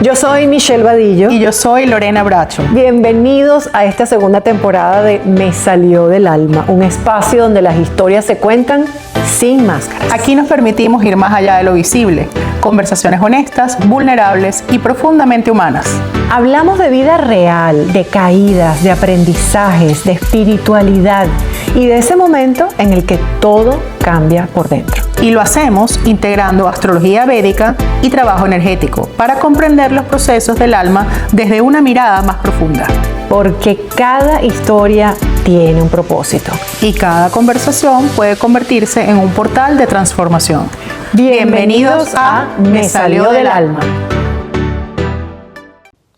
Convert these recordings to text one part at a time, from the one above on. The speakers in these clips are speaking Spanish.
Yo soy Michelle Vadillo. Y yo soy Lorena Bracho. Bienvenidos a esta segunda temporada de Me Salió del Alma, un espacio donde las historias se cuentan sin máscaras. Aquí nos permitimos ir más allá de lo visible, conversaciones honestas, vulnerables y profundamente humanas. Hablamos de vida real, de caídas, de aprendizajes, de espiritualidad y de ese momento en el que todo cambia por dentro. Y lo hacemos integrando astrología védica y trabajo energético para comprender los procesos del alma desde una mirada más profunda. Porque cada historia tiene un propósito. Y cada conversación puede convertirse en un portal de transformación. Bienvenidos a Me Salió del Alma.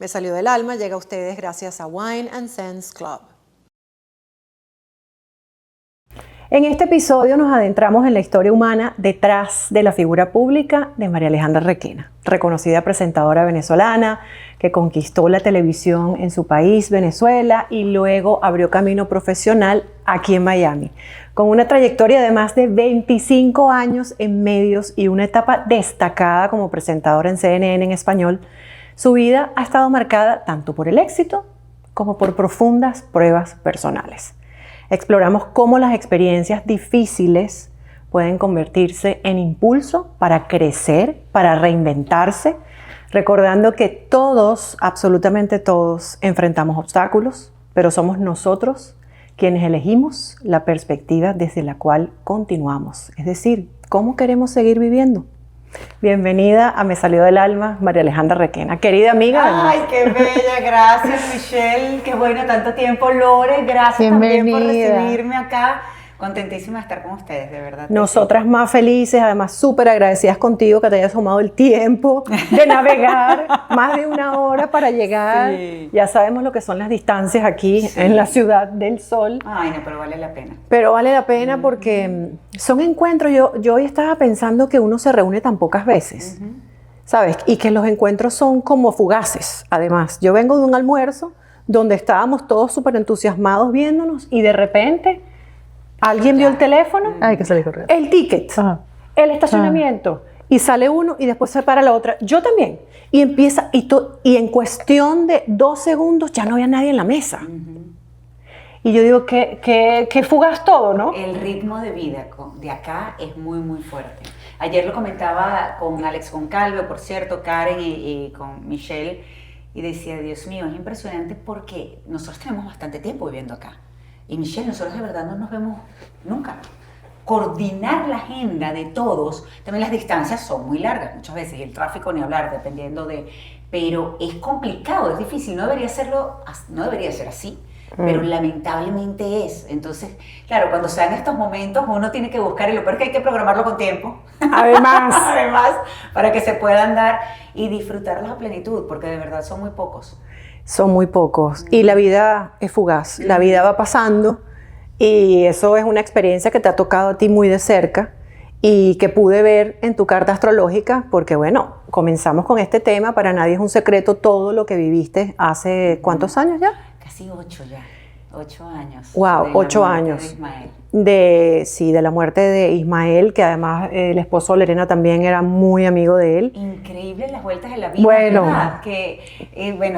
Me Salió del Alma llega a ustedes gracias a Wine and Sense Club. En este episodio nos adentramos en la historia humana detrás de la figura pública de María Alejandra Requena, reconocida presentadora venezolana que conquistó la televisión en su país, Venezuela, y luego abrió camino profesional aquí en Miami, con una trayectoria de más de 25 años en medios y una etapa destacada como presentadora en CNN en español. Su vida ha estado marcada tanto por el éxito como por profundas pruebas personales. Exploramos cómo las experiencias difíciles pueden convertirse en impulso para crecer, para reinventarse, recordando que todos, absolutamente todos, enfrentamos obstáculos, pero somos nosotros quienes elegimos la perspectiva desde la cual continuamos. Es decir, ¿cómo queremos seguir viviendo? Bienvenida a Me Salió del Alma, María Alejandra Requena, querida amiga. Ay, qué bella, gracias Michelle, qué bueno, tanto tiempo. Lore, gracias también por recibirme acá. Contentísima de estar con ustedes, de verdad. Nosotras sí, más felices, además súper agradecidas contigo que te hayas tomado el tiempo de navegar más de una hora para llegar. Sí. Ya sabemos lo que son las distancias aquí en la Ciudad del Sol. Ay, no, pero vale la pena. Pero vale la pena porque son encuentros. Yo hoy estaba pensando que uno se reúne tan pocas veces, ¿sabes? Y que los encuentros son como fugaces, además. Yo vengo de un almuerzo donde estábamos todos súper entusiasmados viéndonos y de repente alguien vio el teléfono, hay que salir corriendo. El ticket, el estacionamiento, y sale uno y después se para la otra. Yo también. Y empieza, y en cuestión de 2 segundos ya no había nadie en la mesa. Y yo digo, qué fugaz todo, ¿no? El ritmo de vida de acá es muy, muy fuerte. Ayer lo comentaba con Alex Goncalves, por cierto, Karen y con Michelle, y decía, Dios mío, es impresionante porque nosotros tenemos bastante tiempo viviendo acá. Y Michelle, nosotros de verdad no nos vemos nunca. Coordinar la agenda de todos, también las distancias son muy largas muchas veces, y el tráfico ni hablar, dependiendo de... Pero es complicado, es difícil, no debería ser así, pero lamentablemente es. Entonces, claro, cuando se dan estos momentos, uno tiene que buscar, y lo peor es que hay que programarlo con tiempo. Además, para que se puedan dar y disfrutarlos a plenitud, porque de verdad son muy pocos. Son muy pocos y la vida es fugaz, la vida va pasando y eso es una experiencia que te ha tocado a ti muy de cerca y que pude ver en tu carta astrológica porque bueno, comenzamos con este tema, para nadie es un secreto todo lo que viviste hace ¿cuántos años ya? Casi 8 ya, 8 años. Wow, 8 años. De Ismael. De la muerte de Ismael, que además el esposo de Lorena también era muy amigo de él. Increíble las vueltas de la vida, bueno, ¿verdad? Que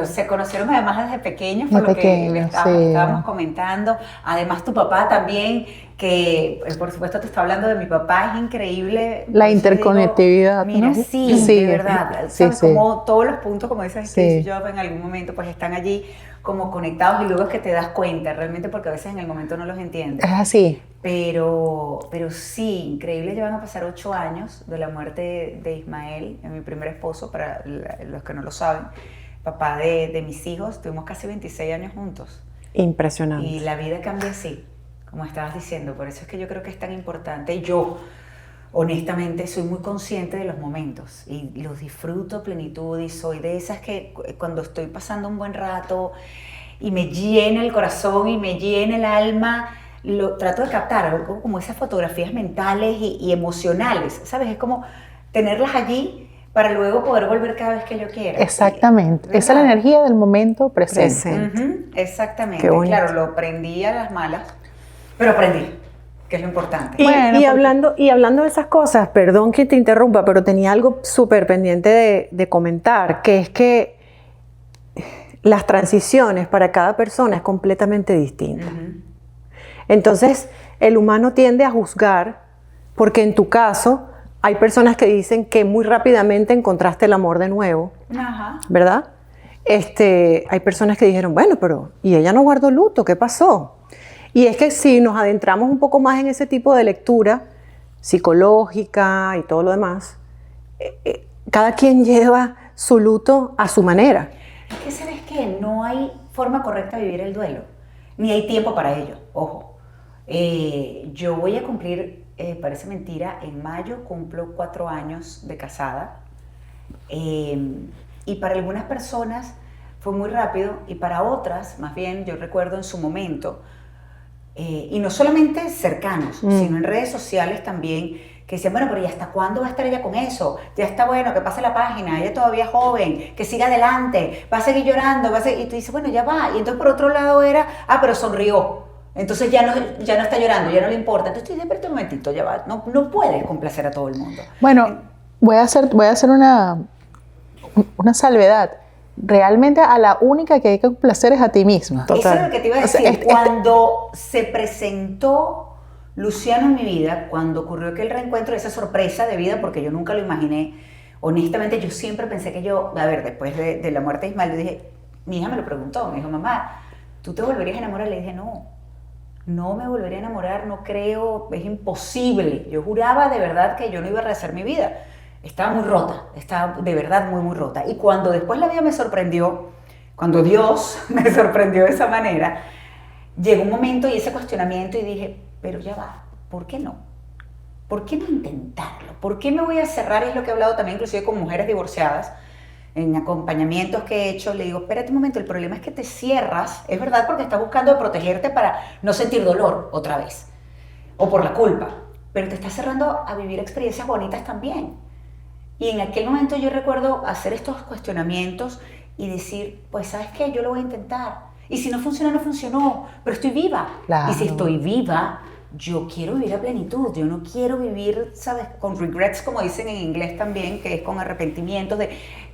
se conocieron además desde pequeños, por lo que estábamos comentando. Además tu papá también, que por supuesto te está hablando de mi papá, es increíble. La interconectividad, mira, ¿no? Sí, de verdad. ¿Sabes? Sí. Como todos los puntos, como dices, Steve Jobs en algún momento pues están allí como conectados y luego es que te das cuenta realmente, porque a veces en el momento no los entiendes. Es así. Pero sí, increíble, ya van a pasar 8 años de la muerte de Ismael, mi primer esposo, para los que no lo saben, papá de mis hijos. Tuvimos casi 26 años juntos. Impresionante. Y la vida cambia así, como estabas diciendo, por eso es que yo creo que es tan importante. Y yo, honestamente, soy muy consciente de los momentos y los disfruto a plenitud, y soy de esas que cuando estoy pasando un buen rato y me llena el corazón y me llena el alma, lo trato de captar, algo como esas fotografías mentales y emocionales, ¿sabes? Es como tenerlas allí para luego poder volver cada vez que yo quiera. Exactamente, ¿verdad? Esa es la energía del momento presente. Exactamente. Qué bonito. Claro, lo aprendí a las malas, pero aprendí. que es lo importante. Y hablando de esas cosas, perdón que te interrumpa, pero tenía algo súper pendiente de comentar, que es que las transiciones para cada persona es completamente distinta. Entonces, el humano tiende a juzgar, porque en tu caso hay personas que dicen que muy rápidamente encontraste el amor de nuevo, ¿verdad? Hay personas que dijeron, bueno, pero ¿y ella no guardó luto? ¿Qué pasó? Y es que si nos adentramos un poco más en ese tipo de lectura psicológica y todo lo demás, cada quien lleva su luto a su manera. Es que sabes que no hay forma correcta de vivir el duelo, ni hay tiempo para ello, ojo. Yo voy a cumplir, parece mentira, en mayo cumplo 4 años de casada, y para algunas personas fue muy rápido y para otras, más bien yo recuerdo en su momento, y no solamente cercanos, sino en redes sociales también, que decían, bueno, pero ¿y hasta cuándo va a estar ella con eso? Ya está bueno, que pase la página, ella todavía es joven, que siga adelante, va a seguir llorando, y tú dices, bueno, ya va. Y entonces por otro lado era, pero sonrió, entonces ya no está llorando, ya no le importa. Entonces tú dices, pero un momentito, ya va, no puedes complacer a todo el mundo. Bueno, voy a hacer una salvedad. Realmente a la única que hay que complacer es a ti misma. Eso es lo que te iba a decir. Cuando se presentó Luciano en mi vida, cuando ocurrió aquel reencuentro, esa sorpresa de vida, porque yo nunca lo imaginé, honestamente yo siempre pensé que después de la muerte de Ismael, yo dije, mi hija me lo preguntó, me dijo, mamá, ¿tú te volverías a enamorar? Le dije, no me volvería a enamorar, no creo, es imposible. Yo juraba de verdad que yo no iba a rehacer mi vida. Estaba muy rota, estaba de verdad muy, muy rota. Y cuando después la vida me sorprendió, cuando Dios me sorprendió de esa manera, llegó un momento y ese cuestionamiento y dije, pero ya va, ¿por qué no? ¿Por qué no intentarlo? ¿Por qué me voy a cerrar? Es lo que he hablado también inclusive con mujeres divorciadas, en acompañamientos que he hecho, le digo, espérate un momento, el problema es que te cierras, es verdad, porque estás buscando protegerte para no sentir dolor otra vez, o por la culpa, pero te estás cerrando a vivir experiencias bonitas también. Y en aquel momento yo recuerdo hacer estos cuestionamientos y decir, pues ¿sabes qué? Yo lo voy a intentar. Y si no funciona, no funcionó, pero estoy viva. Claro. Y si estoy viva, yo quiero vivir a plenitud. Yo no quiero vivir, ¿sabes? Con regrets, como dicen en inglés también, que es con arrepentimientos de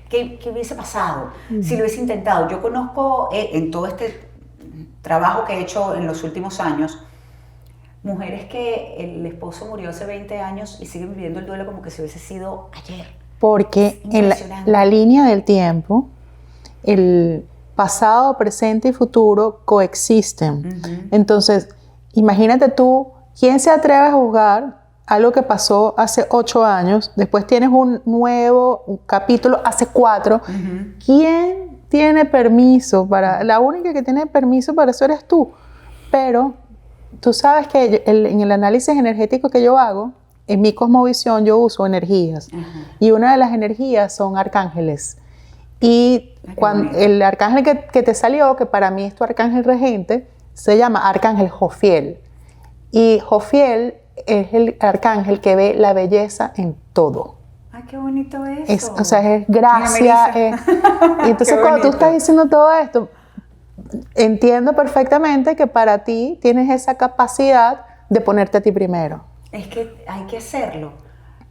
¿qué hubiese pasado si lo hubiese intentado? Yo conozco en todo este trabajo que he hecho en los últimos años, mujeres que el esposo murió hace 20 años y siguen viviendo el duelo como que si hubiese sido ayer. Porque en la línea del tiempo, el pasado, presente y futuro coexisten. Entonces, imagínate tú, ¿quién se atreve a juzgar algo que pasó hace 8 años? Después tienes un nuevo capítulo hace 4. ¿Quién tiene permiso para...? La única que tiene permiso para eso eres tú. Pero tú sabes que en el análisis energético que yo hago, en mi cosmovisión yo uso energías. Y una de las energías son arcángeles. Y el arcángel que te salió, que para mí es tu arcángel regente, se llama Arcángel Jofiel. Y Jofiel es el arcángel que ve la belleza en todo. ¡Ay, qué bonito eso! O sea, es gracia. Y entonces cuando tú estás diciendo todo esto, entiendo perfectamente que para ti tienes esa capacidad de ponerte a ti primero. Es que hay que hacerlo.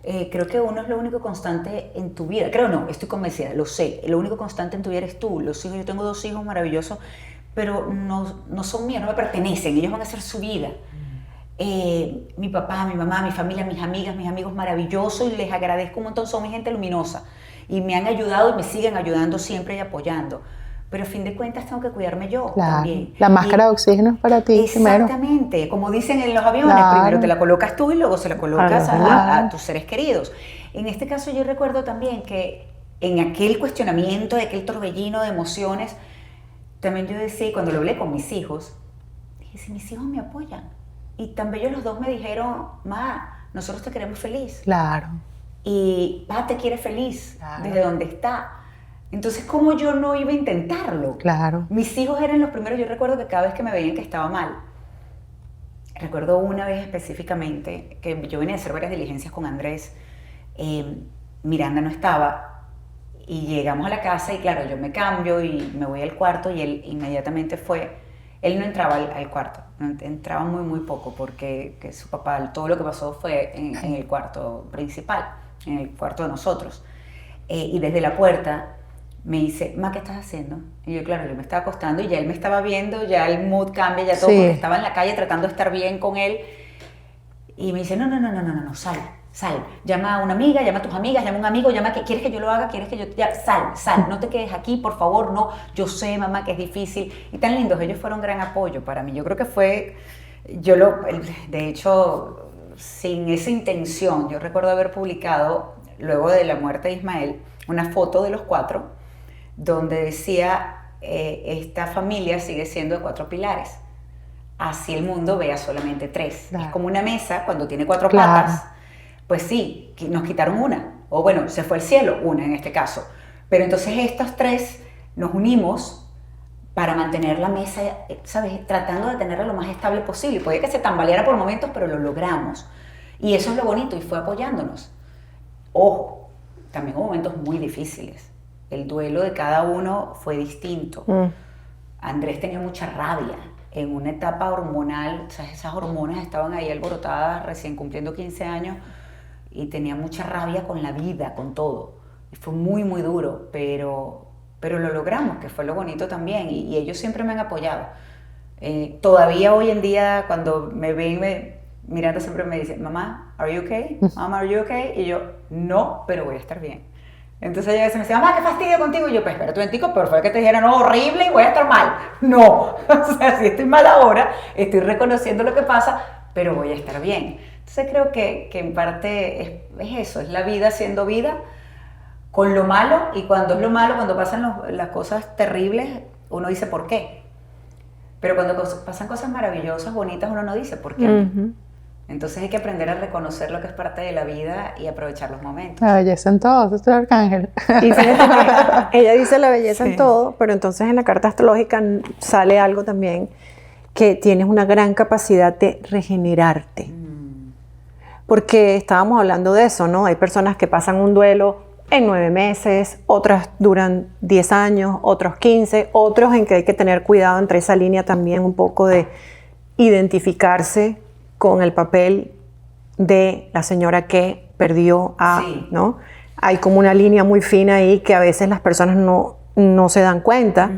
Creo que uno es lo único constante en tu vida. Creo no, estoy convencida, lo sé. Lo único constante en tu vida eres tú. Los hijos, yo tengo 2 hijos maravillosos, pero no son míos, no me pertenecen. Ellos van a hacer su vida. Mi papá, mi mamá, mi familia, mis amigas, mis amigos maravillosos, y les agradezco un montón. Son mi gente luminosa y me han ayudado y me siguen ayudando siempre y apoyando. Pero a fin de cuentas tengo que cuidarme yo también. La máscara de oxígeno es para ti primero. Exactamente. Como dicen en los aviones, primero te la colocas tú y luego se la colocas a tus seres queridos. En este caso yo recuerdo también que en aquel cuestionamiento, de aquel torbellino de emociones, también yo decía, cuando lo hablé con mis hijos, dije, si mis hijos me apoyan. Y también ellos los dos me dijeron, ma, nosotros te queremos feliz. Claro. Y pa te quiere feliz, desde donde está. Entonces, ¿cómo yo no iba a intentarlo? Claro. Mis hijos eran los primeros. Yo recuerdo que cada vez que me veían que estaba mal, recuerdo una vez específicamente que yo venía a hacer varias diligencias con Andrés, Miranda no estaba, y llegamos a la casa y claro, yo me cambio y me voy al cuarto y él inmediatamente fue Él no entraba al cuarto, entraba muy, muy poco, porque que su papá, todo lo que pasó fue en el cuarto principal, en el cuarto de nosotros. Y desde la puerta me dice, Ma, ¿qué estás haciendo? Y yo, claro, yo me estaba acostando y ya él me estaba viendo, ya el mood cambia, ya todo, Sí. porque estaba en la calle tratando de estar bien con él. Y me dice, no, sal, llama a una amiga, llama a tus amigas, llama a un amigo, llama, ¿quieres que yo lo haga? ¿Quieres que yo...? Ya, sal, no te quedes aquí, por favor, no, yo sé, mamá, que es difícil. Y tan lindos, ellos fueron gran apoyo para mí. Yo creo que fue, de hecho, sin esa intención, yo recuerdo haber publicado, luego de la muerte de Ismael, una foto de los 4, donde decía, esta familia sigue siendo de 4 pilares. Así el mundo vea solamente 3. Claro. Es como una mesa cuando tiene 4 Claro. patas. Pues sí, nos quitaron una. O bueno, se fue al cielo, una en este caso. Pero entonces estos 3 nos unimos para mantener la mesa, ¿sabes? Tratando de tenerla lo más estable posible. Puede que se tambaleara por momentos, pero lo logramos. Y eso es lo bonito, y fue apoyándonos. Ojo, también hubo momentos muy difíciles. El duelo de cada uno fue distinto. Andrés tenía mucha rabia. En una etapa hormonal, o sea, esas hormonas estaban ahí alborotadas, recién cumpliendo 15 años, y tenía mucha rabia con la vida, con todo. Y fue muy, muy duro, pero lo logramos, que fue lo bonito también, y ellos siempre me han apoyado. Todavía hoy en día, cuando me ven mirando, siempre me dicen, mamá, ¿are you okay? Mamá, ¿are you okay? Y yo, no, pero voy a estar bien. Entonces ella me decía, mamá, qué fastidio contigo. Y yo, pues espérate un momentico, pero fue que te dijera, no, horrible y voy a estar mal. No, o sea, si estoy mal ahora, estoy reconociendo lo que pasa, pero voy a estar bien. Entonces creo que en parte es eso, es la vida siendo vida, con lo malo, y cuando es lo malo, cuando pasan las cosas terribles, uno dice por qué. Pero cuando pasan cosas maravillosas, bonitas, uno no dice por qué. Entonces hay que aprender a reconocer lo que es parte de la vida y aprovechar los momentos. La belleza en todo, eso es Arcángel. Y fíjate que ella dice la belleza Sí. en todo, pero entonces en la carta astrológica sale algo también, que tienes una gran capacidad de regenerarte. Porque estábamos hablando de eso, ¿no? Hay personas que pasan un duelo en 9 meses, otras duran 10 años, otros 15, otros en que hay que tener cuidado entre esa línea también un poco de identificarse con el papel de la señora que perdió a, Sí. ¿no? Hay como una línea muy fina ahí que a veces las personas no se dan cuenta.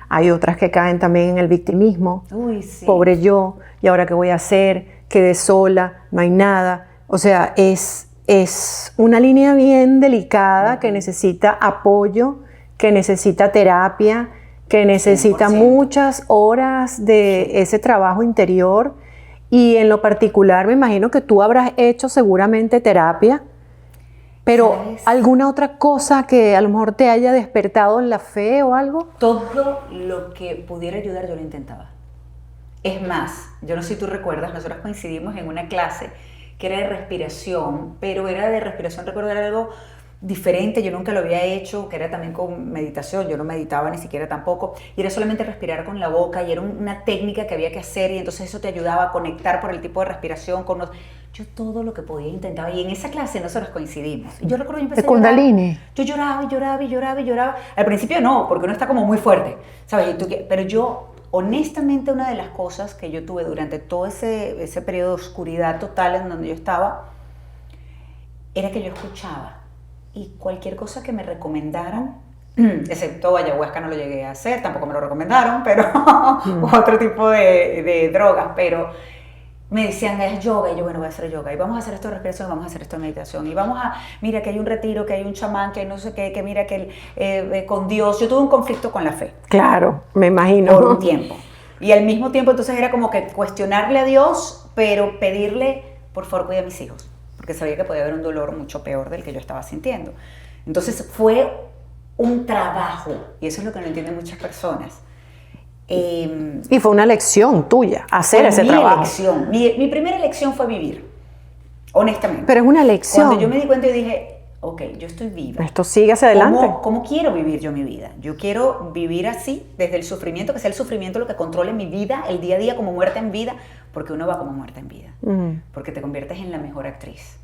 Hay otras que caen también en el victimismo. Uy, sí. Pobre yo, ¿y ahora qué voy a hacer? Quedé sola, no hay nada. O sea, es una línea bien delicada que necesita apoyo, que necesita terapia, que necesita 100%. muchas horas de ese trabajo interior. Y en lo particular, me imagino que tú habrás hecho seguramente terapia, pero ¿Sabes? ¿alguna otra cosa que a lo mejor te haya despertado en la fe o algo? Todo lo que pudiera ayudar yo lo intentaba. Es más, yo no sé si tú recuerdas, nosotros coincidimos en una clase que era de respiración, pero era de respiración, recuerdo, era algo diferente, yo nunca lo había hecho, que era también con meditación, yo no meditaba ni siquiera tampoco, y era solamente respirar con la boca, y era una técnica que había que hacer, y entonces eso te ayudaba a conectar por el tipo de respiración con los... Yo todo lo que podía intentaba, y en esa clase nosotros coincidimos. Y yo recuerdo que yo empecé ¿De Kundalini? Yo lloraba. Al principio no, porque uno está como muy fuerte, ¿sabes? Pero yo, honestamente, una de las cosas que yo tuve durante todo ese periodo de oscuridad total en donde yo estaba, era que yo escuchaba. Y cualquier cosa que me recomendaran, excepto ayahuasca no lo llegué a hacer, tampoco me lo recomendaron, pero otro tipo de drogas, pero me decían, es yoga, y yo, bueno, voy a hacer yoga, y vamos a hacer esto de respiración, vamos a hacer esto de meditación, y vamos a, mira que hay un retiro, que hay un chamán, que no sé qué, que mira que con Dios, yo tuve un conflicto con la fe. Claro, me imagino. Por un tiempo. Y al mismo tiempo entonces era como que cuestionarle a Dios, pero pedirle, por favor, cuida a mis hijos, porque sabía que podía haber un dolor mucho peor del que yo estaba sintiendo. Entonces fue un trabajo, y eso es lo que no entienden muchas personas. Y fue una elección tuya, hacer ese trabajo. Elección. Mi primera elección fue vivir, honestamente. Pero es una elección. Cuando yo me di cuenta, yo dije, ok, yo estoy viva. Esto sigue hacia adelante. ¿Cómo quiero vivir yo mi vida? Yo quiero vivir así, desde el sufrimiento, que sea el sufrimiento lo que controle mi vida, el día a día como muerte en vida, porque uno va como muerte en vida. Porque te conviertes en la mejor actriz,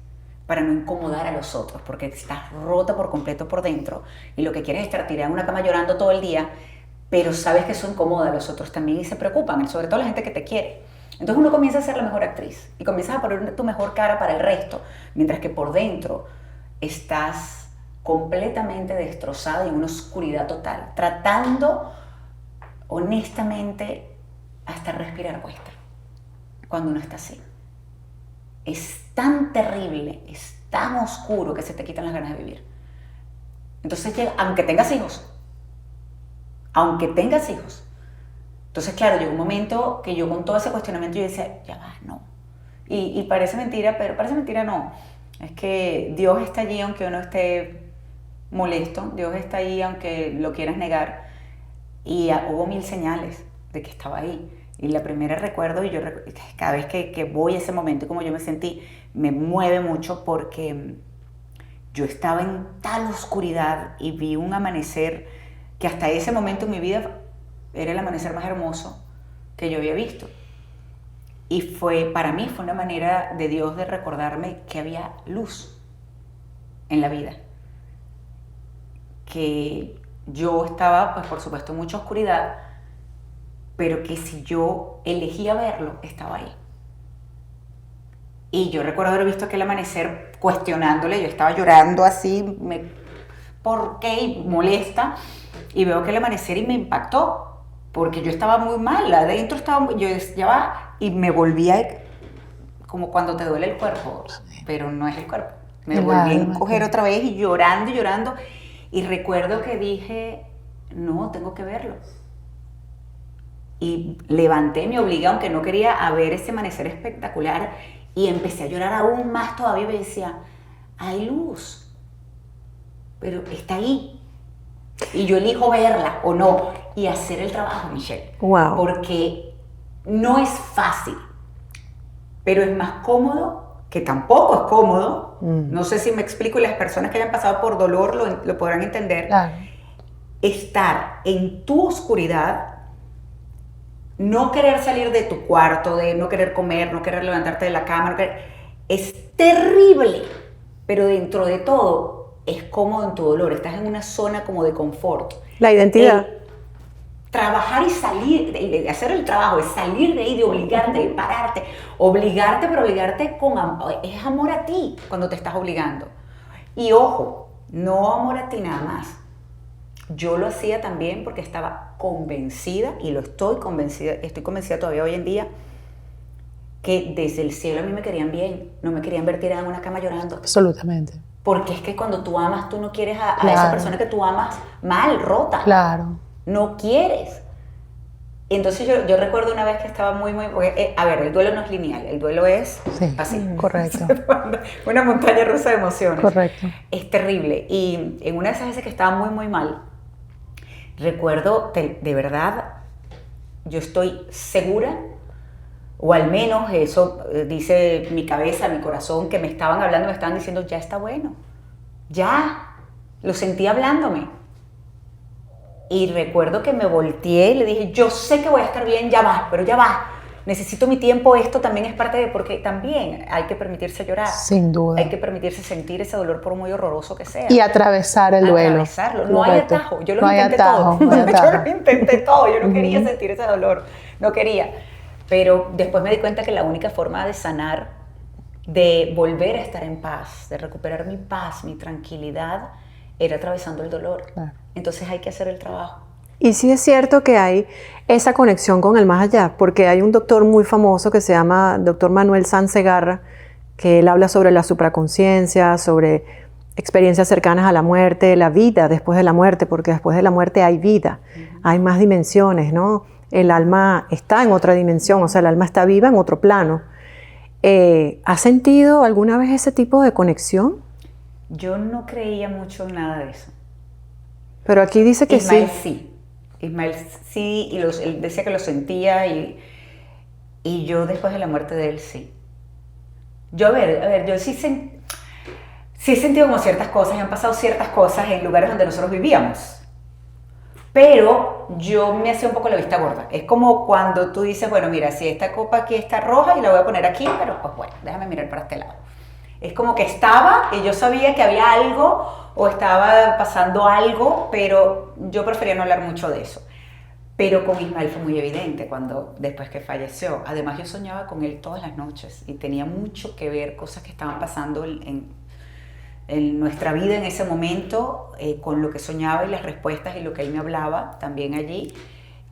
para no incomodar a los otros, porque estás rota por completo por dentro, y lo que quieres es estar tirada en una cama llorando todo el día, pero sabes que eso incomoda a los otros también y se preocupan, sobre todo la gente que te quiere. Entonces uno comienza a ser la mejor actriz y comienzas a poner tu mejor cara para el resto, mientras que por dentro estás completamente destrozada y en una oscuridad total, tratando honestamente hasta respirar cuesta cuando uno está así. Es tan terrible, es tan oscuro que se te quitan las ganas de vivir. Entonces llega, aunque tengas hijos. Entonces, claro, llegó un momento que yo con todo ese cuestionamiento yo decía, ya va, no. Y parece mentira, pero parece mentira no. Es que Dios está allí aunque uno esté molesto, Dios está allí aunque lo quieras negar. Y hubo 1000 señales de que estaba ahí. Y la primera recuerdo, y yo cada vez que voy a ese momento, como yo me sentí, me mueve mucho porque yo estaba en tal oscuridad y vi un amanecer que hasta ese momento en mi vida era el amanecer más hermoso que yo había visto. Y para mí fue una manera de Dios de recordarme que había luz en la vida. Que yo estaba, pues por supuesto, en mucha oscuridad, pero que si yo elegía verlo, estaba ahí. Y yo recuerdo haber visto aquel amanecer cuestionándole, yo estaba llorando así, ¿por qué? Y molesta, y veo aquel amanecer y me impactó, porque yo estaba muy mal, adentro estaba, yo ya va, y me volvía como cuando te duele el cuerpo, pero no es el cuerpo. Me volví a encoger otra vez y llorando, y recuerdo que dije, no, tengo que verlo. Y levanté, me obligué, aunque no quería, a ver ese amanecer espectacular, y empecé a llorar aún más todavía, y me decía, hay luz, pero está ahí, y yo elijo verla o no, y hacer el trabajo, Michelle. Wow. Porque no es fácil, pero es más cómodo, que tampoco es cómodo, no sé si me explico, y las personas que hayan pasado por dolor lo podrán entender, Claro. Estar en tu oscuridad, no querer salir de tu cuarto, de no querer comer, no querer levantarte de la cama, es terrible, pero dentro de todo es cómodo en tu dolor, estás en una zona como de confort. La identidad. Trabajar y salir, de hacer el trabajo, es salir de ahí, de obligarte, de pararte, pero obligarte es amor a ti cuando te estás obligando. Y ojo, no amor a ti nada más. Yo lo hacía también porque estaba convencida, y estoy convencida todavía hoy en día, que desde el cielo a mí me querían bien, no me querían ver tirada en una cama llorando. Absolutamente. Porque es que cuando tú amas, tú no quieres a Claro. esa persona que tú amas mal, rota. Claro. No quieres. Entonces yo recuerdo una vez que estaba muy... Porque, a ver, el duelo no es lineal, el duelo es así. Correcto. Una montaña rusa de emociones. Correcto. Es terrible. Y en una de esas veces que estaba muy mal, recuerdo, de verdad, yo estoy segura, o al menos eso dice mi cabeza, mi corazón, que me estaban hablando, me estaban diciendo, ya está bueno, ya, lo sentí hablándome. Y recuerdo que me volteé y le dije, yo sé que voy a estar bien, ya va, pero ya va. Necesito mi tiempo, esto también es parte de... Porque también hay que permitirse llorar. Sin duda. Hay que permitirse sentir ese dolor por muy horroroso que sea. Y atravesar el duelo. Atravesarlo. No hay atajo. Yo lo intenté todo. No hay atajo. Yo lo intenté todo. Yo no quería sentir ese dolor. No quería. Pero después me di cuenta que la única forma de sanar, de volver a estar en paz, de recuperar mi paz, mi tranquilidad, era atravesando el dolor. Claro. Entonces hay que hacer el trabajo. Y sí es cierto que hay esa conexión con el más allá, porque hay un doctor muy famoso que se llama Dr. Manuel Sanz Segarra, que él habla sobre la supraconciencia, sobre experiencias cercanas a la muerte, la vida después de la muerte, porque después de la muerte hay vida, hay más dimensiones, ¿no? El alma está en otra dimensión, o sea, el alma está viva en otro plano. ¿Has sentido alguna vez ese tipo de conexión? Yo no creía mucho en nada de eso. Pero aquí dice que Ismael sí. Ismael sí, y él decía que lo sentía, y yo después de la muerte de él sí. Yo, a ver, yo sí he sentido como ciertas cosas, y han pasado ciertas cosas en lugares donde nosotros vivíamos. Pero yo me hacía un poco la vista gorda. Es como cuando tú dices, bueno, mira, si esta copa aquí está roja y la voy a poner aquí, pero pues bueno, déjame mirar para este lado. Es como que estaba y yo sabía que había algo o estaba pasando algo, pero yo prefería no hablar mucho de eso. Pero con Ismael fue muy evidente después que falleció. Además, yo soñaba con él todas las noches y tenía mucho que ver cosas que estaban pasando en nuestra vida en ese momento, con lo que soñaba y las respuestas y lo que él me hablaba también allí.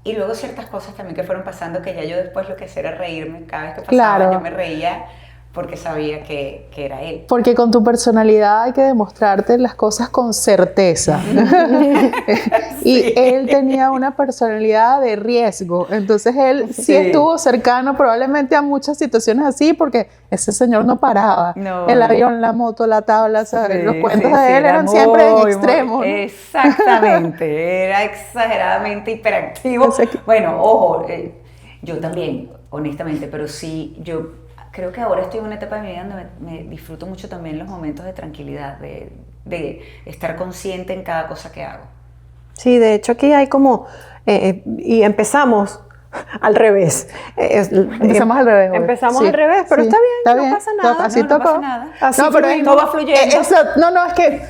Y luego ciertas cosas también que fueron pasando, que ya yo después lo que hacía era reírme. Cada vez que pasaba, Claro. yo me reía porque sabía que era él. Porque con tu personalidad hay que demostrarte las cosas con certeza. Y él tenía una personalidad de riesgo. Entonces él sí estuvo cercano probablemente a muchas situaciones así, porque ese señor no paraba. No. El avión, la moto, la tabla, ¿sabes? Sí, Los cuentos sí, de sí, él era eran siempre en muy, extremo, ¿no? Exactamente, era exageradamente hiperactivo. O sea que- Bueno, ojo, yo también, honestamente, pero sí, yo creo que ahora estoy en una etapa de mi vida donde me disfruto mucho también los momentos de tranquilidad, de estar consciente en cada cosa que hago. Sí, de hecho aquí hay como, y empezamos al revés. Empezamos al revés. güey. Empezamos Sí, al revés, pero sí, está bien, no pasa nada. Así No, no tocó. pasa nada. Así no, pero fluimos, todo va fluyendo. no, es que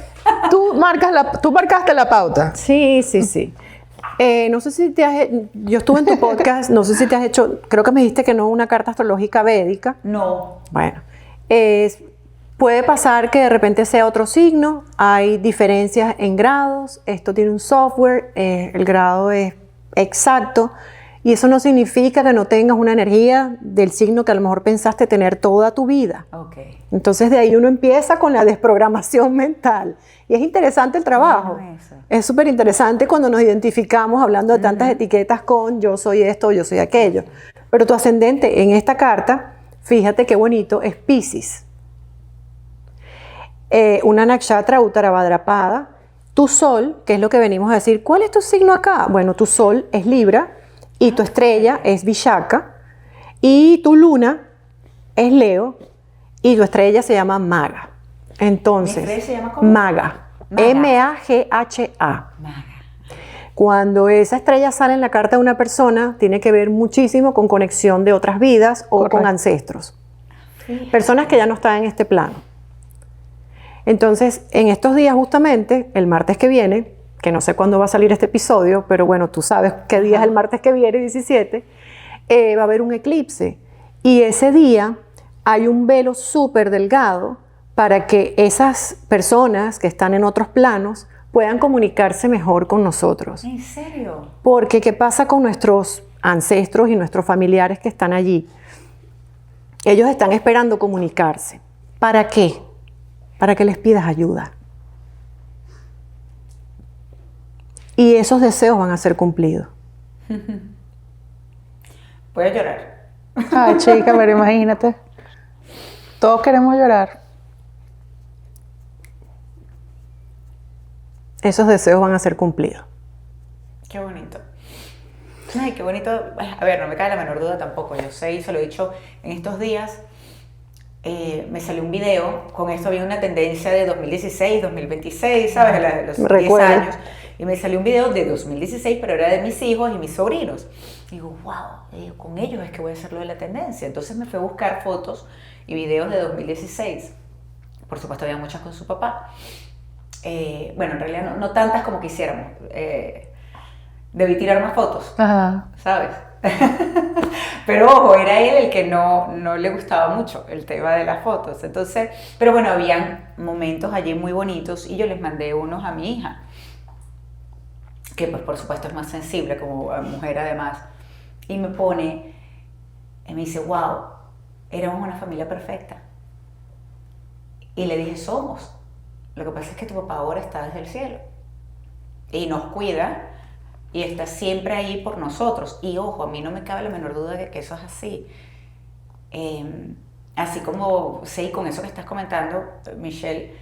tú marcaste la pauta. Sí, sí, sí. No sé si yo estuve en tu podcast, no sé si te has hecho, creo que me dijiste que no una carta astrológica védica. No. Bueno, puede pasar que de repente sea otro signo, hay diferencias en grados, esto tiene un software, el grado es exacto, y eso no significa que no tengas una energía del signo que a lo mejor pensaste tener toda tu vida. Ok. Entonces de ahí uno empieza con la desprogramación mental. Y es interesante el trabajo. Bueno, eso. Es súper interesante cuando nos identificamos hablando de tantas etiquetas con yo soy esto, yo soy aquello. Pero tu ascendente en esta carta, fíjate qué bonito, es Piscis. Una nakshatra Uttarabhadrapada. Tu sol, que es lo que venimos a decir, ¿cuál es tu signo acá? Bueno, tu sol es Libra y tu estrella es Vishaka y tu luna es Leo y tu estrella se llama Maga. Entonces, ¿Mi estrella se llama cómo? Maga. Maga. M-A-G-H-A. Maga. Cuando esa estrella sale en la carta de una persona, tiene que ver muchísimo con conexión de otras vidas o Correcto. con ancestros. Personas que ya no están en este plano. Entonces, en estos días justamente, el martes que viene, que no sé cuándo va a salir este episodio, pero bueno, tú sabes qué día es el martes que viene, 17, va a haber un eclipse. Y ese día hay un velo súper delgado para que esas personas que están en otros planos puedan comunicarse mejor con nosotros. ¿En serio? Porque ¿qué pasa con nuestros ancestros y nuestros familiares que están allí? Ellos están esperando comunicarse. ¿Para qué? Para que les pidas ayuda. Y esos deseos van a ser cumplidos. Voy a llorar. Ay, chica, pero imagínate. Todos queremos llorar. Esos deseos van a ser cumplidos. Qué bonito. Ay, qué bonito. A ver, no me cae la menor duda tampoco. Yo sé y se lo he dicho en estos días. Me salió un video. Con esto había una tendencia de 2016, 2026, ¿sabes? De los 10 Recuerdo. años. Y me salió un video de 2016, pero era de mis hijos y mis sobrinos. Y digo, wow, con ellos es que voy a hacer lo de la tendencia. Entonces me fui a buscar fotos y videos de 2016. Por supuesto, había muchas con su papá. Bueno, en realidad no tantas como quisiéramos. Debí tirar más fotos, Ajá. ¿sabes? Pero ojo, era él el que no le gustaba mucho el tema de las fotos. Entonces, pero bueno, habían momentos allí muy bonitos y yo les mandé unos a mi hija, que pues por supuesto es más sensible como mujer además. Y me dice, wow, éramos una familia perfecta. Y le dije, somos. Lo que pasa es que tu papá ahora está desde el cielo y nos cuida y está siempre ahí por nosotros. Y ojo, a mí no me cabe la menor duda de que eso es así. Así como, sí, con eso que estás comentando, Michelle,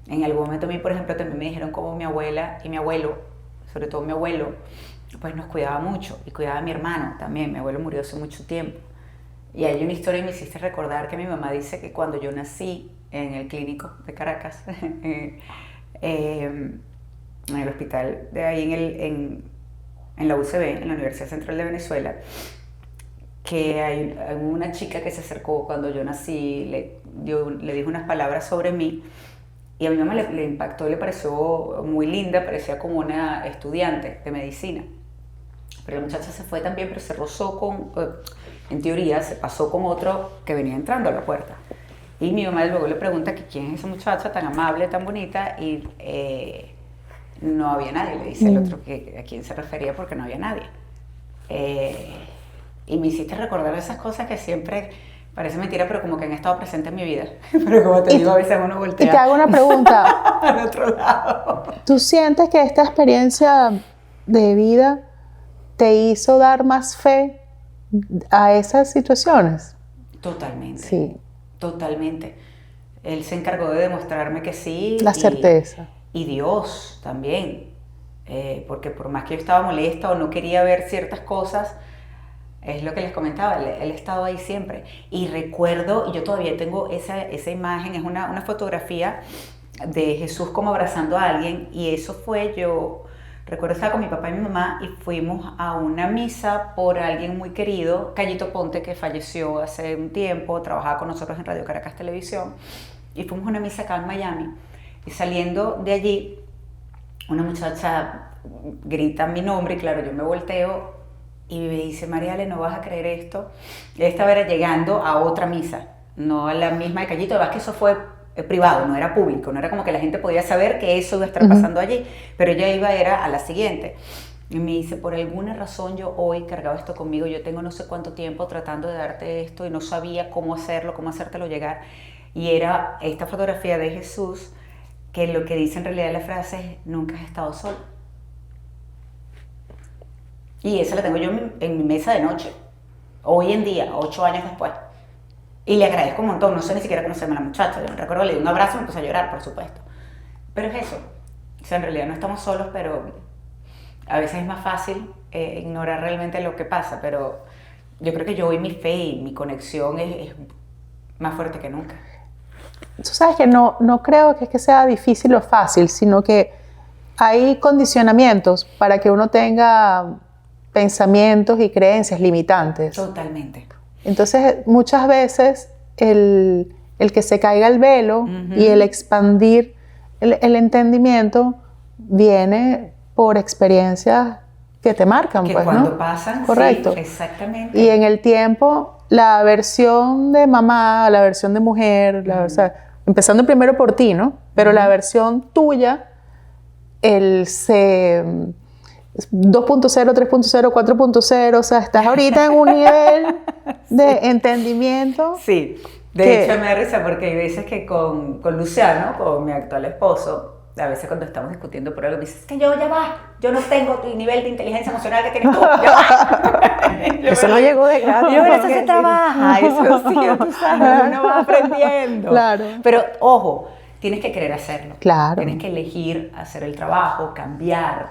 en algún momento a mí, por ejemplo, también me dijeron como mi abuela y mi abuelo, sobre todo mi abuelo, pues nos cuidaba mucho y cuidaba a mi hermano también. Mi abuelo murió hace mucho tiempo. Y hay una historia y me hiciste recordar que mi mamá dice que cuando yo nací en el clínico de Caracas, en el hospital de ahí en la UCB, en la Universidad Central de Venezuela, que hay una chica que se acercó cuando yo nací, le dijo unas palabras sobre mí y a mi mamá le impactó, le pareció muy linda, parecía como una estudiante de medicina. Pero la muchacha se fue también, pero se rozó con, en teoría, se pasó con otro que venía entrando a la puerta. Y mi mamá luego le pregunta que quién es esa muchacha tan amable, tan bonita, y no había nadie. Le dice el otro que a quién se refería porque no había nadie. Y me hiciste recordar esas cosas que siempre, parece mentira, pero como que han estado presentes en mi vida. Pero como te digo, a veces uno voltea. Y te hago una pregunta. al otro lado. ¿Tú sientes que esta experiencia de vida te hizo dar más fe a esas situaciones? Totalmente. Sí. Totalmente. Él se encargó de demostrarme que sí. La certeza. Y Dios también. Porque por más que yo estaba molesta o no quería ver ciertas cosas, es lo que les comentaba, él ha estado ahí siempre. Y recuerdo, y yo todavía tengo esa imagen, es una fotografía de Jesús como abrazando a alguien, y eso fue yo. Recuerdo estar con mi papá y mi mamá y fuimos a una misa por alguien muy querido, Cayito Ponte, que falleció hace un tiempo, trabajaba con nosotros en Radio Caracas Televisión, y fuimos a una misa acá en Miami. Y saliendo de allí, una muchacha grita mi nombre, y claro, yo me volteo y me dice, Mariale, no vas a creer esto. Y ella estaba llegando a otra misa, no a la misma de Cayito, además que eso fue privado, no era público, no era como que la gente podía saber que eso iba a estar pasando allí, pero ella era a la siguiente. Y me dice, por alguna razón yo hoy cargaba esto conmigo, yo tengo no sé cuánto tiempo tratando de darte esto y no sabía cómo hacerlo, cómo hacértelo llegar. Y era esta fotografía de Jesús, que lo que dice en realidad la frase es, nunca has estado solo. Y esa la tengo yo en mi mesa de noche, hoy en día, 8 años después. Y le agradezco un montón, no sé ni siquiera conocerme a la muchacha. Yo recuerdo, le di un abrazo y me puse a llorar, por supuesto. Pero es eso. O sea, en realidad no estamos solos, pero a veces es más fácil ignorar realmente lo que pasa. Pero yo creo que yo hoy mi fe y mi conexión es más fuerte que nunca. Tú sabes que no creo que es que sea difícil o fácil, sino que hay condicionamientos para que uno tenga pensamientos y creencias limitantes. Totalmente. Entonces, muchas veces el que se caiga el velo y el expandir el entendimiento viene por experiencias que te marcan, que pues, cuando ¿no? pasan, correcto. Sí, exactamente. Y en el tiempo, la versión de mamá, la versión de mujer, o sea, empezando primero por ti, ¿no? Pero la versión tuya, 2.0, 3.0, 4.0, o sea, estás ahorita en un nivel de entendimiento. Sí, de hecho me da risa porque hay veces que con Luciano, con mi actual esposo, a veces cuando estamos discutiendo por algo, me dices, es que yo no tengo tu nivel de inteligencia emocional que tienes tú, ya va. Eso no llegó de gratis. Yo, pero eso se trabaja, eso sí, tú sabes, uno va aprendiendo. Claro. Pero, ojo, tienes que querer hacerlo. Claro. Tienes que elegir hacer el trabajo, cambiar.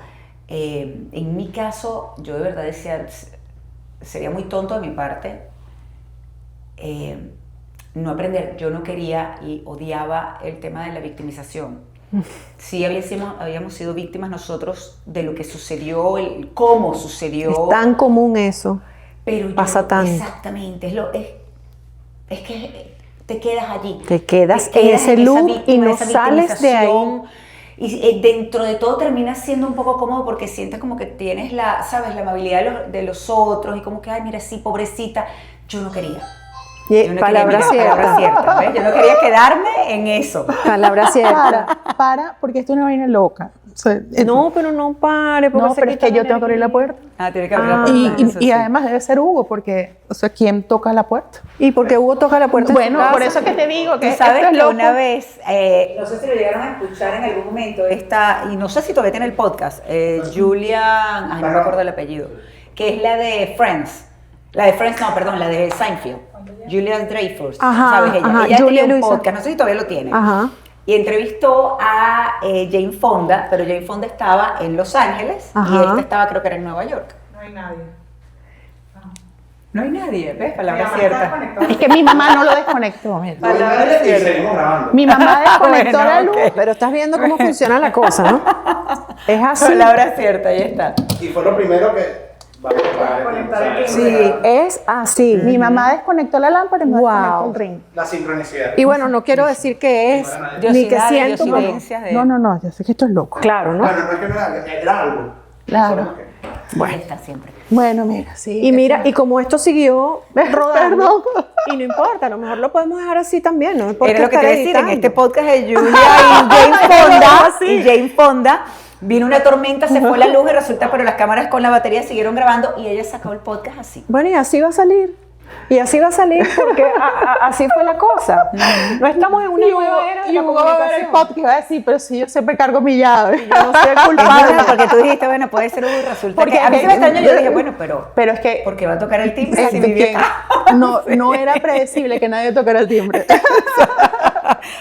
En mi caso, yo de verdad decía, sería muy tonto de mi parte no aprender. Yo no quería y odiaba el tema de la victimización. Sí habíamos sido víctimas nosotros de lo que sucedió, cómo sucedió. Es tan común eso. Pero pasa tanto. Exactamente, es que te quedas allí. Te quedas en ese loop y no sales de ahí. Y dentro de todo terminas siendo un poco cómodo porque sientes como que tienes la amabilidad de los otros y como que, ay, mira, sí, pobrecita. Yo no quería. Palabra cierta. ¿ves? Yo no quería quedarme en eso. Palabra cierta. Para, porque esto es una vaina loca. O sea, no, pero no pare. No, pero es que yo tengo que abrir la puerta. Tiene que abrir la puerta. Y además debe ser Hugo, porque, o sea, ¿quién toca la puerta? ¿Y por qué Hugo toca la puerta? Bueno, por eso que te digo que tú sabes esto es que loco. una vez, no sé si lo llegaron a escuchar en algún momento, y no sé si todavía tiene el podcast, Julia, no me acuerdo el apellido, que es la de Friends. La de Friends, no, perdón, la de Seinfeld. Julia Dreyfus, ¿sabes ella? Ella Julia tenía un Luisa. podcast, no sé si todavía lo tiene. Ajá. Y entrevistó a Jane Fonda, pero Jane Fonda estaba en Los Ángeles y esta estaba, creo que era en Nueva York. No hay nadie. No hay nadie, ¿ves? Palabra cierta. Es que mi mamá no lo desconectó. Mira. Palabra Y seguimos grabando. Mi mamá desconectó Bueno, la luz. ok. Pero estás viendo cómo funciona la cosa, ¿no? Es así. Palabra cierta, ahí está. Y fue lo primero que vamos a Conectar el ring. Sí, es así. Mi mamá desconectó la lámpara y me Wow. desconectó el ring. La sincronicidad. Y bueno, no quiero decir que es, ni que siento. diosidencias de... No, yo sé que esto es loco. Claro, ¿no? Bueno, no es que no era algo. Claro. Solo que- Bueno, está siempre. Bueno, mira, sí. Y mira, y como esto siguió rodando, Perdón. y no importa, a lo mejor lo podemos dejar así también, ¿no? Porque Era lo que te iba a decir, en editando. este podcast de Julia y James Fonda, y Jane Fonda, vino una tormenta, se fue la luz y resulta, pero las cámaras con la batería siguieron grabando y ella sacó el podcast así. Bueno, y así va a salir. Y así va a salir porque así fue la cosa. No estamos en una nueva era de la Hugo va a ver el comunicación. podcast y va a decir, pero si yo siempre cargo mi llave. Yo no soy el Es culpable. verdad, porque tú dijiste, bueno, puede ser Hugo y resulta Porque que a mí es se me que- extrañó, yo dije, bueno, pero es que porque va a tocar el timbre es si de vive que acá. no era predecible que nadie tocara el timbre.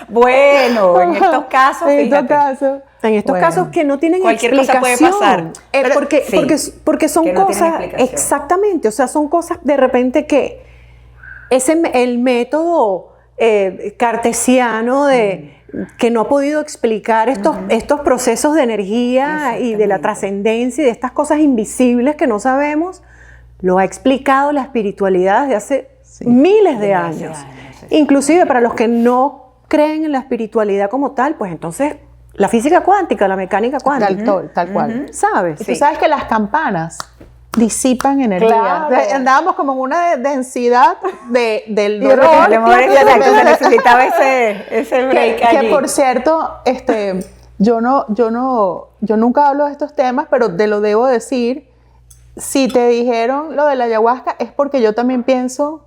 Bueno, en estos casos, En estos fíjate. casos. En estos Bueno. casos que no tienen Cualquier cosa puede explicación. pasar. Pero- Porque son que no tienen cosas, explicación. exactamente, o sea, son cosas de repente que el método cartesiano que no ha podido explicar estos procesos de energía y de la Exactamente. trascendencia y de estas cosas invisibles que no sabemos, lo ha explicado la espiritualidad desde hace miles de años. Inclusive para los que no creen en la espiritualidad como tal, pues entonces la física cuántica, la mecánica cuántica, Tal cual. ¿sabes? Y tú sabes que las campanas disipan energía. Claro. O sea, andábamos como en una densidad del A dolor. lo mejor exacto, se necesitaba ese break que allí. por cierto, yo nunca hablo de estos temas, pero te lo debo decir. Si te dijeron lo de la ayahuasca es porque yo también pienso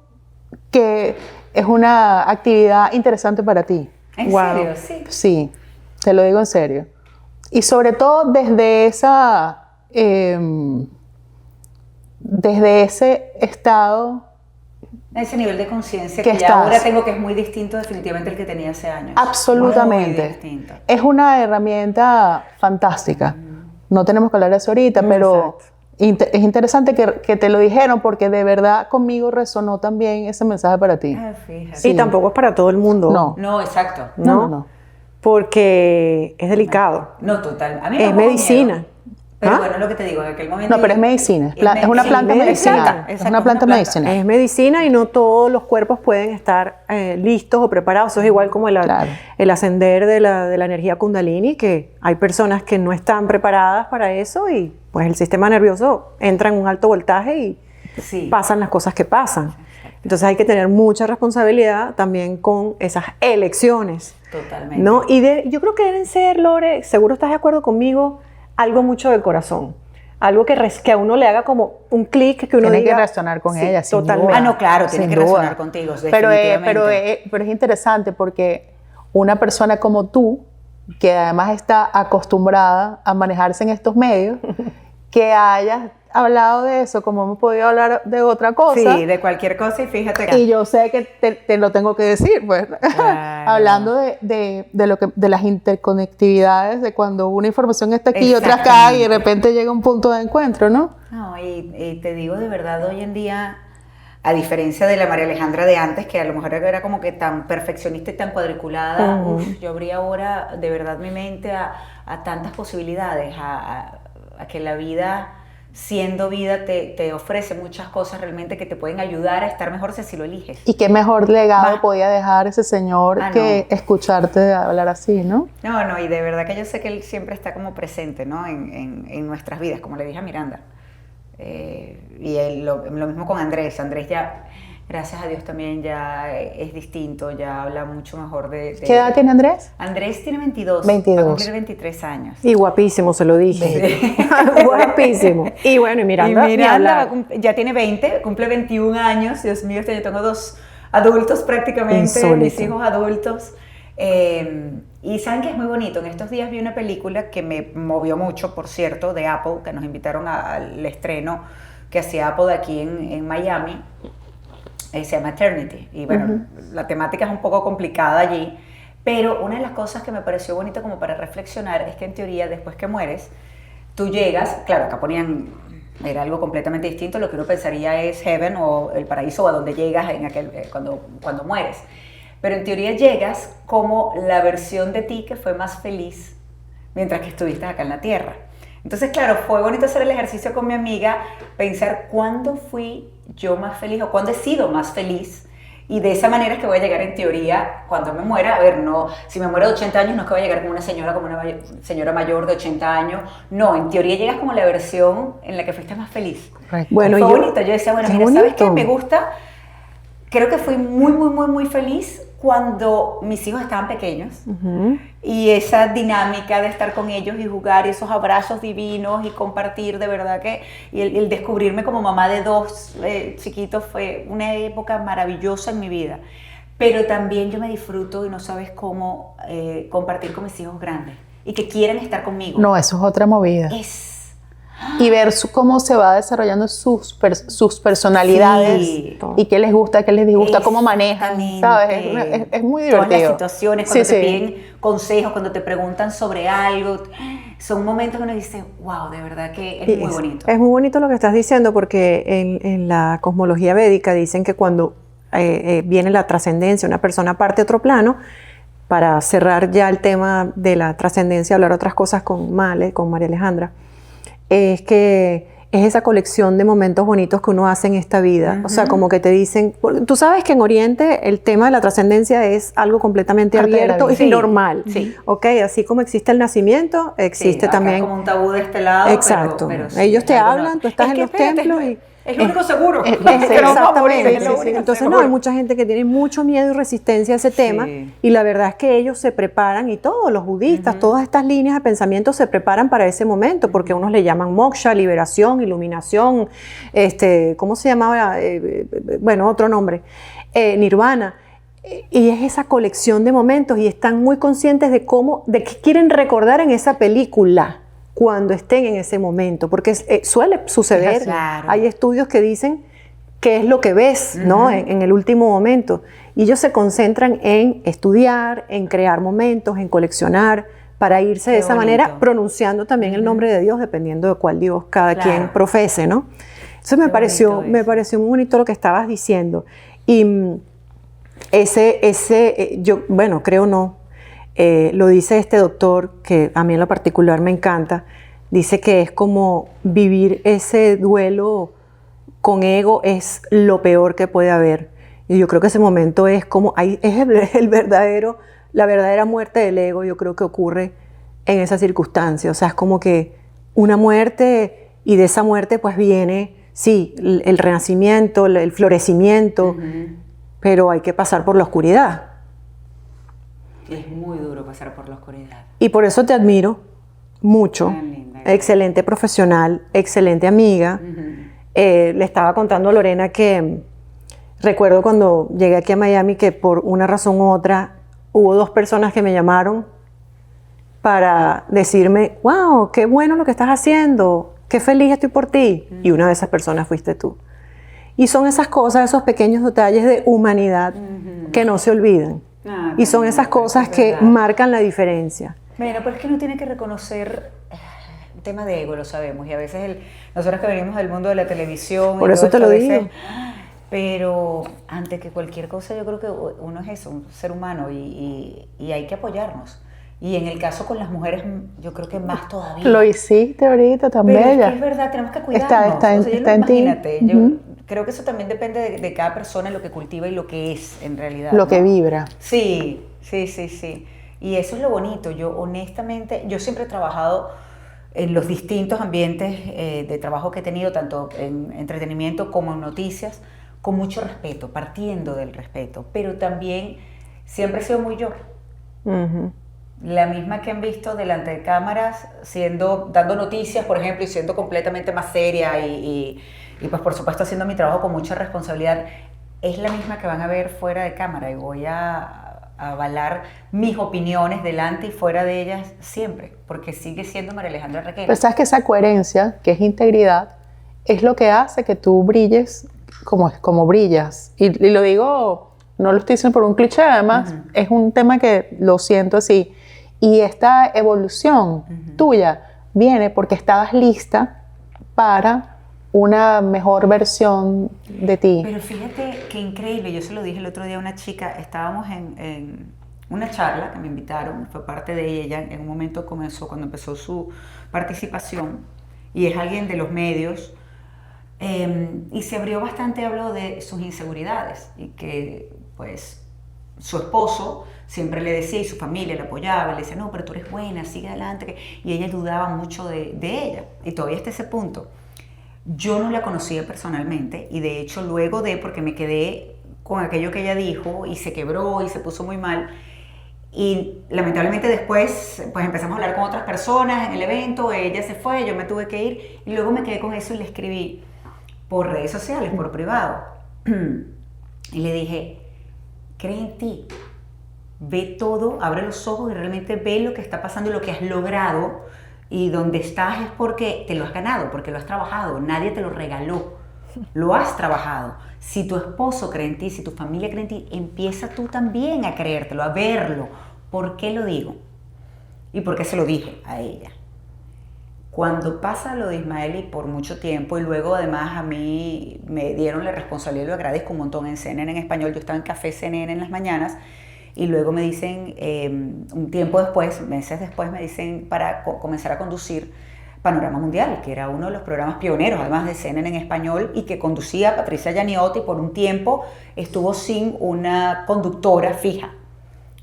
que es una actividad interesante para ti. ¿En Wow. serio? Sí. Sí, te lo digo en serio. Y sobre todo desde ese estado. Ese nivel de conciencia ¿Qué que ya estás? ahora tengo, que es muy distinto definitivamente al que tenía hace años. Absolutamente. Muy distinto. Es una herramienta fantástica. No tenemos que hablar de eso ahorita, pero es interesante que te lo dijeron porque de verdad conmigo resonó también ese mensaje para ti. Ah, fíjate. Sí. Y tampoco es para todo el mundo. No. No, exacto. ¿no? Porque es delicado. No, total. A mí me Es daba medicina. miedo. Pero ¿Ah? bueno, lo que te digo, en aquel momento... No, pero es medicina. Es una planta medicina. medicinal. Es Exacto, una planta medicinal. Es medicina y no todos los cuerpos pueden estar listos o preparados. Eso es igual como Claro. el ascender de la energía kundalini, que hay personas que no están preparadas para eso y pues el sistema nervioso entra en un alto voltaje y Sí. pasan las cosas que pasan. Entonces hay que tener mucha responsabilidad también con esas elecciones. Totalmente. ¿No? Y yo creo que deben ser, Lore, seguro estás de acuerdo conmigo, algo mucho del corazón. Algo que a uno le haga como un clic, que uno Tiene diga... que resonar con Sí, ella, sin totalmente. duda. Ah, no, claro, tiene Sin que duda. resonar contigo, Pero definitivamente. es interesante porque una persona como tú, que además está acostumbrada a manejarse en estos medios, que hayas hablado de eso, como hemos podido hablar de otra cosa. Sí, de cualquier cosa y fíjate que... Y yo sé que te lo tengo que decir, pues, Claro. hablando de las interconectividades, de cuando una información está aquí y otra acá y de repente llega un punto de encuentro, ¿no? No, y te digo de verdad, hoy en día, a diferencia de la María Alejandra de antes, que a lo mejor era como que tan perfeccionista y tan cuadriculada, yo abrí ahora de verdad mi mente a tantas posibilidades, a que la vida, siendo vida, te ofrece muchas cosas realmente que te pueden ayudar a estar mejor si así lo eliges. Y qué mejor legado Va. podía dejar ese señor Ah, que no. escucharte hablar así, ¿no? No, y de verdad que yo sé que él siempre está como presente, ¿no? en nuestras vidas, como le dije a Miranda. Y lo mismo con Andrés. Andrés ya, gracias a Dios, también ya es distinto, ya habla mucho mejor de... ¿Qué edad tiene Andrés? Andrés tiene 22. 22. Va a cumplir 23 años. Y guapísimo, se lo dije. Guapísimo. Y bueno, y Miranda, Y ni hablar. ya tiene 20, cumple 21 años. Dios mío, yo tengo 2 adultos prácticamente, Insólito. mis hijos adultos. Y saben que es muy bonito. En estos días vi una película que me movió mucho, por cierto, de Apple, que nos invitaron al estreno que hacía Apple aquí en Miami. Se llama Eternity. Y bueno, la temática es un poco complicada allí. Pero una de las cosas que me pareció bonito como para reflexionar es que en teoría después que mueres, tú llegas, claro, acá ponían, era algo completamente distinto, lo que uno pensaría es heaven o el paraíso o a donde llegas cuando mueres. Pero en teoría llegas como la versión de ti que fue más feliz mientras que estuviste acá en la tierra. Entonces, claro, fue bonito hacer el ejercicio con mi amiga, pensar cuándo fui yo más feliz o cuándo he sido más feliz Y de esa manera es que voy a llegar en teoría, cuando me muera, a ver, no, si me muero de 80 años no es que voy a llegar como una señora mayor de 80 años, no, en teoría llegas como la versión en la que fuiste más feliz. Bueno, Fue bonito, yo decía, bueno, qué mira, bonito. ¿sabes qué? Me gusta, creo que fui muy feliz cuando mis hijos estaban pequeños y esa dinámica de estar con ellos y jugar y esos abrazos divinos y compartir de verdad que y el descubrirme como mamá de 2 chiquitos fue una época maravillosa en mi vida, pero también yo me disfruto y no sabes cómo compartir con mis hijos grandes y que quieren estar conmigo. No, eso es otra movida. Y ver cómo se va desarrollando sus personalidades, Sí. y qué les gusta, qué les disgusta, cómo manejan, ¿sabes? Es muy divertido. Todas las situaciones, cuando Sí, te sí. piden consejos, cuando te preguntan sobre algo, son momentos que uno dice, wow, de verdad que es muy bonito. Es muy bonito lo que estás diciendo porque en la cosmología védica dicen que cuando viene la trascendencia, una persona parte a otro plano, para cerrar ya el tema de la trascendencia, hablar otras cosas con María Alejandra, es que es esa colección de momentos bonitos que uno hace en esta vida. O sea, como que te dicen, tú sabes que en Oriente el tema de la trascendencia es algo completamente Parte de la abierto vida. y Sí, normal. sí. ¿Ok? Así como existe el nacimiento, existe acá también. es como un tabú de este lado. Exacto. Pero sí, Ellos te algo hablan, tú estás Es en que los espérate, templos y... es lo único seguro. es- Que nos vamos a morir, Exactamente. es lo único Entonces, seguro. hay mucha gente que tiene mucho miedo y resistencia a ese tema, y la verdad es que ellos se preparan, y todos los budistas, todas estas líneas de pensamiento se preparan para ese momento, porque unos le llaman moksha, liberación, iluminación, ¿cómo se llamaba? Bueno, otro nombre, nirvana. Y es esa colección de momentos, y están muy conscientes de qué quieren recordar en esa película cuando estén en ese momento, porque suele suceder. Claro. Hay estudios que dicen qué es lo que ves, ¿no? En el último momento. Y ellos se concentran en estudiar, en crear momentos, en coleccionar, para irse de Qué esa bonito. manera, pronunciando también el nombre de Dios, dependiendo de cuál Dios cada Claro. quien profese, ¿no? Eso Qué bonito me eso. pareció muy bonito lo que estabas diciendo. Y yo, bueno, creo no, lo dice este doctor, que a mí en lo particular me encanta, dice que es como vivir ese duelo con ego es lo peor que puede haber. Y yo creo que ese momento es como, la verdadera muerte del ego, yo creo que ocurre en esa circunstancia. O sea, es como que una muerte, y de esa muerte pues viene, sí, el renacimiento, el florecimiento, pero hay que pasar por la oscuridad. Es muy duro pasar por la oscuridad. Y por eso te admiro mucho. Tan linda. Excelente profesional, excelente amiga. Le estaba contando a Lorena que recuerdo cuando llegué aquí a Miami que por una razón u otra hubo 2 personas que me llamaron para decirme, wow, qué bueno lo que estás haciendo, qué feliz estoy por ti. Y una de esas personas fuiste tú. Y son esas cosas, esos pequeños detalles de humanidad que no se olvidan. Ah, Y son qué esas lindo, cosas es que verdad. marcan la diferencia. Bueno, pero es que uno tiene que reconocer un tema de ego, lo sabemos, y a veces nosotros que venimos del mundo de la televisión... Por y eso todo te esto, lo a veces, digo. Pero antes que cualquier cosa yo creo que uno es eso, un ser humano, y hay que apoyarnos. Y en el caso con las mujeres yo creo que más todavía. Lo hiciste ahorita tan Pero bella. es que es verdad, tenemos que cuidarnos. Está en ti. Imagínate, yo Ujú. creo que eso también depende de cada persona, lo que cultiva y lo que es en realidad. Lo que ¿no? vibra. Sí. Y eso es lo bonito. Yo honestamente, yo siempre he trabajado en los distintos ambientes de trabajo que he tenido, tanto en entretenimiento como en noticias, con mucho respeto, partiendo del respeto, pero también siempre he sido muy yo. Ujú. La misma que han visto delante de cámaras, dando noticias, por ejemplo, y siendo completamente más seria y pues por supuesto haciendo mi trabajo con mucha responsabilidad, es la misma que van a ver fuera de cámara, y voy a avalar mis opiniones delante y fuera de ellas siempre, porque sigue siendo María Alejandra Requena. Pero sabes que esa coherencia, que es integridad, es lo que hace que tú brilles como brillas. Y lo digo, no lo estoy diciendo por un cliché, además, es un tema que lo siento así. Y esta evolución tuya viene porque estabas lista para una mejor versión de ti. Pero fíjate qué increíble, yo se lo dije el otro día a una chica, estábamos en una charla que me invitaron, fue parte de ella, en un momento cuando empezó su participación, y es alguien de los medios, y se abrió bastante, habló de sus inseguridades, y que pues su esposo siempre le decía, y su familia le apoyaba, le decía, no, pero tú eres buena, sigue adelante, y ella dudaba mucho de ella, y todavía está ese punto. Yo no la conocía personalmente, y de hecho luego porque me quedé con aquello que ella dijo, y se quebró, y se puso muy mal, y lamentablemente después pues empezamos a hablar con otras personas en el evento, ella se fue, yo me tuve que ir, y luego me quedé con eso y le escribí por redes sociales, por privado, y le dije, cree en ti, ve todo, abre los ojos y realmente ve lo que está pasando y lo que has logrado, y donde estás es porque te lo has ganado, porque lo has trabajado, nadie te lo regaló, lo has trabajado. Si tu esposo cree en ti, si tu familia cree en ti, empieza tú también a creértelo, a verlo. ¿Por qué lo digo? ¿Y por qué se lo dije a ella? Cuando pasa lo de Ismael, y por mucho tiempo, y luego además a mí me dieron la responsabilidad, y lo agradezco un montón, en CNN en español, yo estaba en Café CNN en las mañanas, y luego me dicen, un tiempo después, meses después, me dicen para comenzar a conducir Panorama Mundial, que era uno de los programas pioneros, además de CNN en español, y que conducía Patricia Gianiotti. Por un tiempo estuvo sin una conductora fija.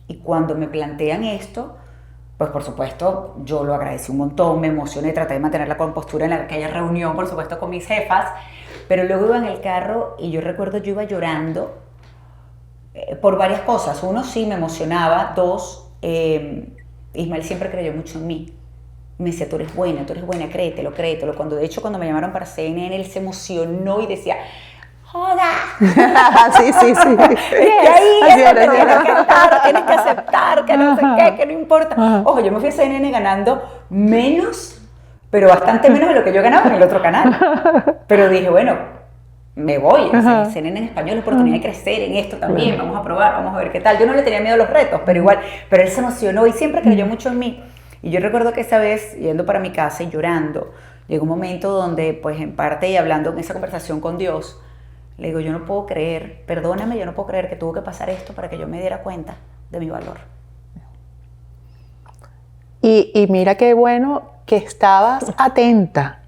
Y cuando me plantean esto, pues por supuesto yo lo agradecí un montón, me emocioné, traté de mantener la compostura en aquella reunión, por supuesto con mis jefas, pero luego iba en el carro y yo recuerdo yo iba llorando por varias cosas. Uno, sí, me emocionaba. Dos, Ismael siempre creyó mucho en mí. Me decía, tú eres buena, créetelo. Cuando me llamaron para CNN, él se emocionó y decía, ¡joda! Sí. Y ahí tienes que aceptar, que no sé qué, que no importa. Ojo, yo me fui a CNN ganando menos, pero bastante menos de lo que yo ganaba en el otro canal. Pero dije, bueno, me voy, CNN en español, la oportunidad de crecer en esto también, vamos a probar, vamos a ver qué tal. Yo no le tenía miedo a los retos, pero igual, pero él se emocionó y siempre creyó mucho en mí. Y yo recuerdo que esa vez, yendo para mi casa y llorando, llegó un momento donde, pues en parte, y hablando en esa conversación con Dios, le digo, yo no puedo creer, perdóname, yo no puedo creer que tuvo que pasar esto para que yo me diera cuenta de mi valor. Y mira qué bueno que estabas atenta.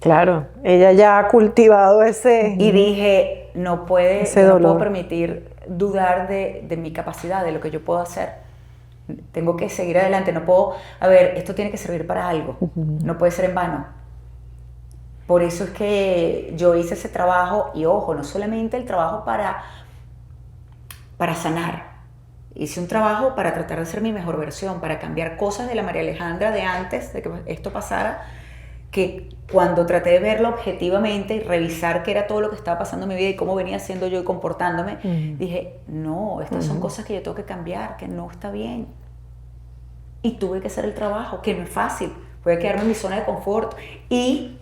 Claro, ella ya ha cultivado ese... Y dije, no puedo permitir dudar de mi capacidad, de lo que yo puedo hacer. Tengo que seguir adelante, no puedo... A ver, esto tiene que servir para algo, no puede ser en vano. Por eso es que yo hice ese trabajo, y ojo, no solamente el trabajo para sanar. Hice un trabajo para tratar de ser mi mejor versión, para cambiar cosas de la María Alejandra de antes de que esto pasara, que cuando traté de verlo objetivamente y revisar qué era todo lo que estaba pasando en mi vida y cómo venía siendo yo y comportándome, dije, no, estas son cosas que yo tengo que cambiar, que no está bien. Y tuve que hacer el trabajo, que no es fácil. Voy a quedarme en mi zona de confort y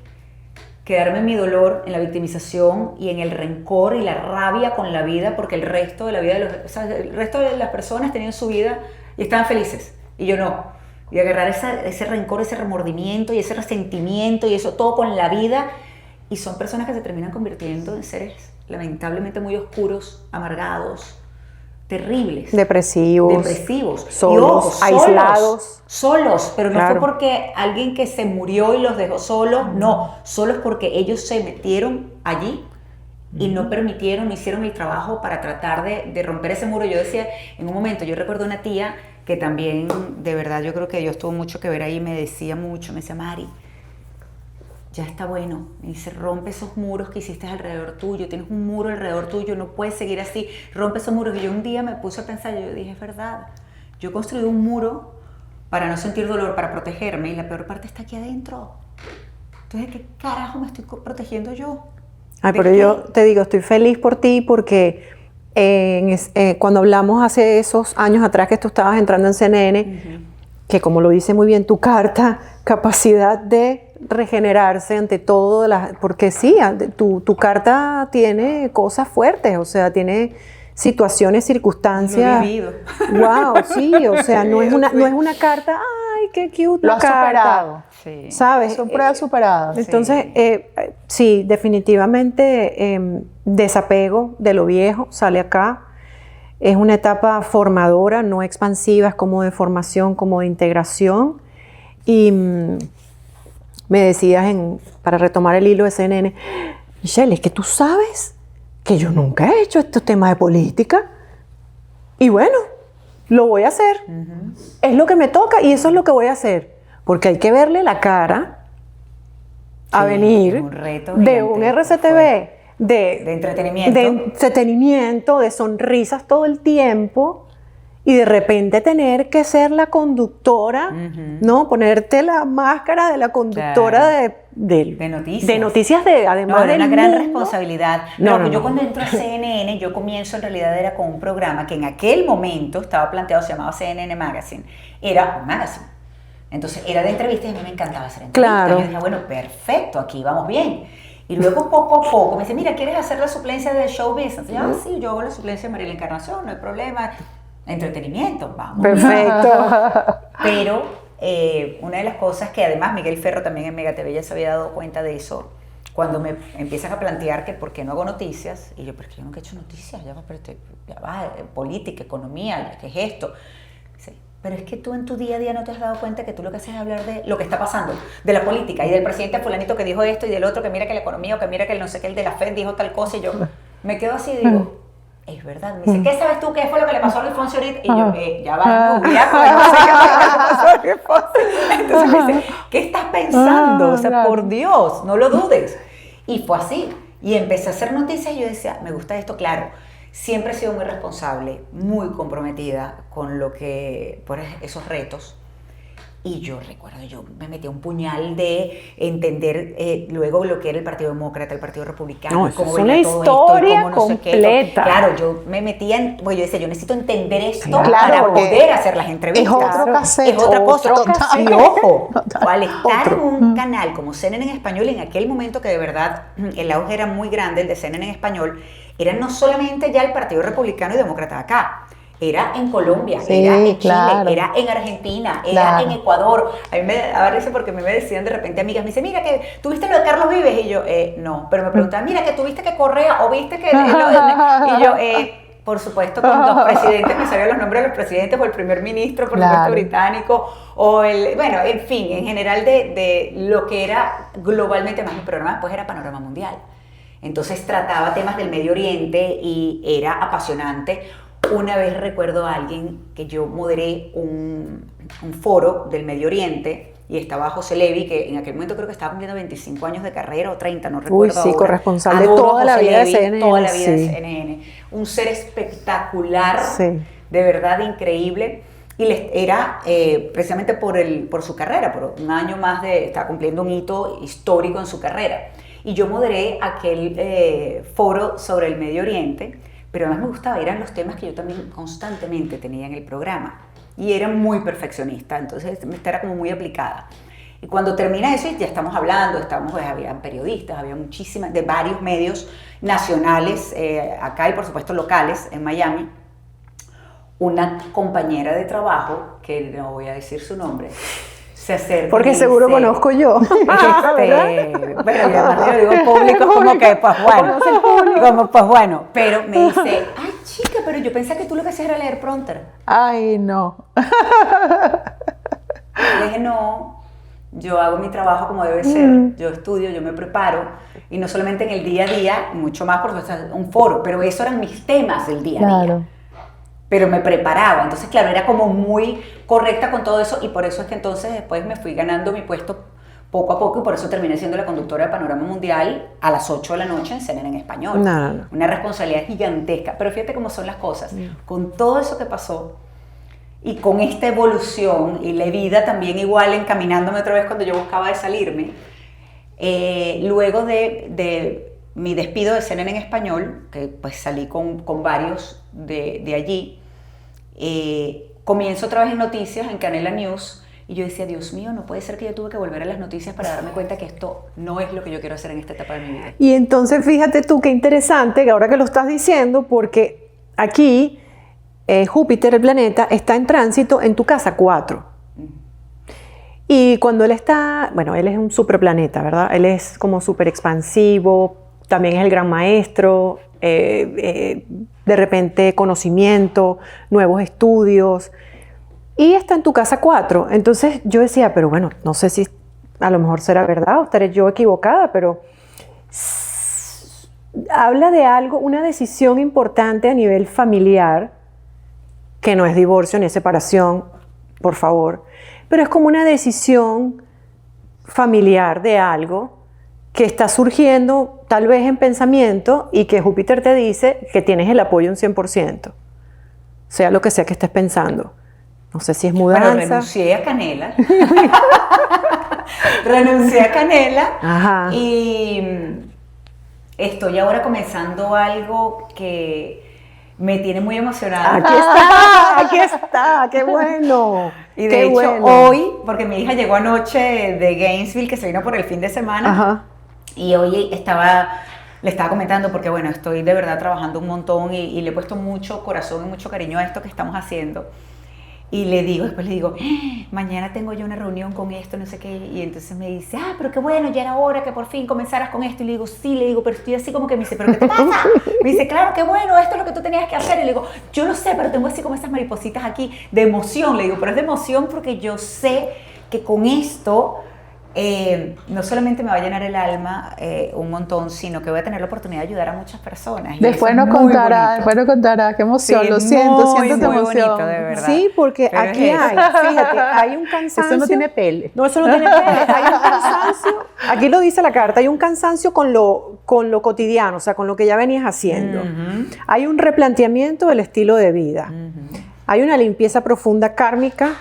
quedarme en mi dolor, en la victimización y en el rencor y la rabia con la vida, porque el resto de la vida, el resto de las personas tenían su vida y estaban felices, y yo no. Y agarrar ese rencor, ese remordimiento y ese resentimiento y eso todo con la vida, y son personas que se terminan convirtiendo en seres lamentablemente muy oscuros, amargados, terribles. Depresivos. Solos, aislados. Solos, pero no Claro. fue porque alguien que se murió y los dejó solos, no. Solo es porque ellos se metieron allí y no permitieron, no hicieron el trabajo para tratar de romper ese muro. Yo decía, en un momento, yo recuerdo una tía que también, de verdad, yo creo que Dios tuvo mucho que ver ahí, me decía, Mari, ya está bueno, me dice, rompe esos muros que hiciste alrededor tuyo, tienes un muro alrededor tuyo, no puedes seguir así, rompe esos muros. Y yo un día me puse a pensar, yo dije, es verdad, yo he construido un muro para no sentir dolor, para protegerme, y la peor parte está aquí adentro. Entonces, ¿de qué carajo me estoy protegiendo yo? Ay, pero yo te digo, estoy feliz por ti porque cuando hablamos hace esos años atrás que tú estabas entrando en CNN, que como lo dice muy bien tu carta, capacidad de regenerarse ante todo, porque sí, tu carta tiene cosas fuertes, o sea, tiene situaciones, circunstancias. Lo he vivido. Wow, sí, o sea, no es una carta, ay, qué cute Lo la has carta. superado. Sí. ¿Sabes? Son pruebas superadas. Entonces, sí, definitivamente desapego de lo viejo, sale acá. Es una etapa formadora, no expansiva, es como de formación, como de integración. Y me decías, para retomar el hilo de CNN, Michelle, es que tú sabes que yo nunca he hecho estos temas de política. Y bueno, lo voy a hacer. Es lo que me toca y eso es lo que voy a hacer. Porque hay que verle la cara a venir un reto de un gigante, RCTV, de entretenimiento. de entretenimiento, de sonrisas todo el tiempo, y de repente tener que ser la conductora, ¿no? Ponerte la máscara de la conductora de noticias. De noticias, además No, era del una gran mundo. responsabilidad. Yo cuando entro a CNN, yo comienzo en realidad era con un programa que en aquel momento estaba planteado, se llamaba CNN Magazine. Era un magazine. Entonces era de entrevistas y a mí me encantaba hacer entrevistas. Claro. Yo dije, bueno, perfecto, aquí vamos bien. Y luego poco a poco me dice, mira, ¿quieres hacer la suplencia de show business? Y yo, sí, yo hago la suplencia de María la Encarnación, no hay problema. Entretenimiento, vamos. Perfecto. Pero una de las cosas que además Miguel Ferro también en Mega TV ya se había dado cuenta de eso, cuando me empiezan a plantear que por qué no hago noticias, y yo, pero es que yo nunca he hecho noticias, ya va, política, economía, ¿qué es esto? Sí, pero es que tú en tu día a día no te has dado cuenta que tú lo que haces es hablar de lo que está pasando, de la política y del presidente fulanito que dijo esto y del otro que mira que la economía o que mira que el no sé qué, el de la FED dijo tal cosa, y yo me quedo así y digo, es verdad. Me dice, ¿qué sabes tú qué fue lo que le pasó a Luis Fonsi ahorita? Y yo, ya va, no, ya, pues no sé qué fue lo que le pasó a Luis Fonsi. Entonces me dice, ¿qué estás pensando? O sea, claro. por Dios, no lo dudes. Y fue así. Y empecé a hacer noticias y yo decía, me gusta esto, claro. Siempre he sido muy responsable, muy comprometida con lo que, por esos retos. Y yo recuerdo, yo me metí un puñal de entender luego lo que era el Partido Demócrata, el Partido Republicano, No, eso cómo es una venía todo historia esto, y cómo no sé qué. completa. Claro, yo me metía en, pues yo decía, yo necesito entender esto Claro, para porque poder hacer las entrevistas. es otro cassette, Es otra cosa. otro cassette. Y ojo, al estar Otro. en un canal como CNN en español, en aquel momento que de verdad el auge era muy grande, el de CNN en español, era no solamente ya el Partido Republicano y Demócrata acá, era en Colombia, Sí, era en Chile, claro. era en Argentina, era Claro. en Ecuador. A mí me daba risa porque me decían de repente amigas, me dicen, mira que tuviste lo de Carlos Vives, y yo, no, pero me preguntaban, mira que tuviste que Correa o viste que... y yo, por supuesto, con los presidentes, me sabía los nombres de los presidentes, o el primer ministro, por supuesto, británico, o bueno, en fin, en general de lo que era globalmente, más mi programa después era Panorama Mundial. Entonces trataba temas del Medio Oriente y era apasionante. Una vez recuerdo a alguien que yo moderé un foro del Medio Oriente y estaba José Levi, que en aquel momento creo que estaba cumpliendo 25 años de carrera o 30, no recuerdo. Uy, sí, ahora. corresponsal de Adoro toda a la José vida de Levi, CNN. toda la vida de Sí. CNN. Un ser espectacular, Sí. de verdad increíble. Y era precisamente por su carrera, por un año más estaba cumpliendo un hito histórico en su carrera. Y yo moderé aquel foro sobre el Medio Oriente, pero además me gustaba, eran los temas que yo también constantemente tenía en el programa. Y era muy perfeccionista, entonces esta era como muy aplicada. Y cuando termina eso, ya estamos hablando, pues, había periodistas, había muchísimas, de varios medios nacionales, acá y por supuesto locales, en Miami. Una compañera de trabajo, que no voy a decir su nombre, se acerca. Porque y seguro dice, conozco yo. bueno, y además lo digo en público como que, pues bueno, como, pues bueno, pero me dice, ay chica, pero yo pensé que tú lo que hacías era leer prompter. Ay, no. Le dije, no, yo hago mi trabajo como debe ser, yo estudio, yo me preparo, y no solamente en el día a día, mucho más por un foro, pero esos eran mis temas del día a día. Claro. Pero me preparaba, entonces claro, era como muy correcta con todo eso, y por eso es que entonces después me fui ganando mi puesto poco a poco, y por eso terminé siendo la conductora de Panorama Mundial a las 8 de la noche en CNN en español. No. Una responsabilidad gigantesca, pero fíjate cómo son las cosas, con todo eso que pasó, y con esta evolución, y la vida también igual encaminándome otra vez cuando yo buscaba de salirme, luego de mi despido de CNN en español, que pues salí con varios de allí, comienzo otra vez en noticias, en Canela News, y yo decía, Dios mío, no puede ser que yo tuve que volver a las noticias para darme cuenta que esto no es lo que yo quiero hacer en esta etapa de mi vida. Y entonces fíjate tú qué interesante que ahora que lo estás diciendo, porque aquí Júpiter, el planeta, está en tránsito en tu casa 4. Y cuando él está, bueno, él es un superplaneta, ¿verdad? Él es como súper expansivo, también es el gran maestro, de repente conocimiento, nuevos estudios, y está en tu casa 4. Entonces yo decía, pero bueno, no sé si a lo mejor será verdad o estaré yo equivocada, pero habla de algo, una decisión importante a nivel familiar, que no es divorcio ni es separación, por favor, pero es como una decisión familiar de algo que está surgiendo tal vez en pensamiento y que Júpiter te dice que tienes el apoyo un 100%, sea lo que sea que estés pensando. No sé si es mudanza. Pero renuncié a Canela. Renuncié a Canela. Ajá. Y estoy ahora comenzando algo que me tiene muy emocionada. Aquí está, qué bueno. Y de qué hecho, bueno. hoy, porque mi hija llegó anoche de Gainesville, que se vino por el fin de semana, Ajá. y hoy le estaba comentando, porque bueno, estoy de verdad trabajando un montón y le he puesto mucho corazón y mucho cariño a esto que estamos haciendo. Y después le digo, mañana tengo yo una reunión con esto, no sé qué. Y entonces me dice, pero qué bueno, ya era hora que por fin comenzaras con esto. Y le digo, sí, pero estoy así como que me dice, ¿pero qué te pasa? Me dice, claro, qué bueno, esto es lo que tú tenías que hacer. Y le digo, yo lo sé, pero tengo así como esas maripositas aquí de emoción. Le digo, pero es de emoción porque yo sé que con esto no solamente me va a llenar el alma un montón, sino que voy a tener la oportunidad de ayudar a muchas personas. Y Después eso nos es muy contará, qué emoción, Sí, lo siento tu muy emoción. bonito, de verdad. Sí, porque Pero aquí es eso. fíjate, hay un cansancio. Eso no tiene pele. No, eso no tiene pele. Hay un cansancio, aquí lo dice la carta, hay un cansancio con lo cotidiano, o sea, con lo que ya venías haciendo. Hay un replanteamiento del estilo de vida. Hay una limpieza profunda kármica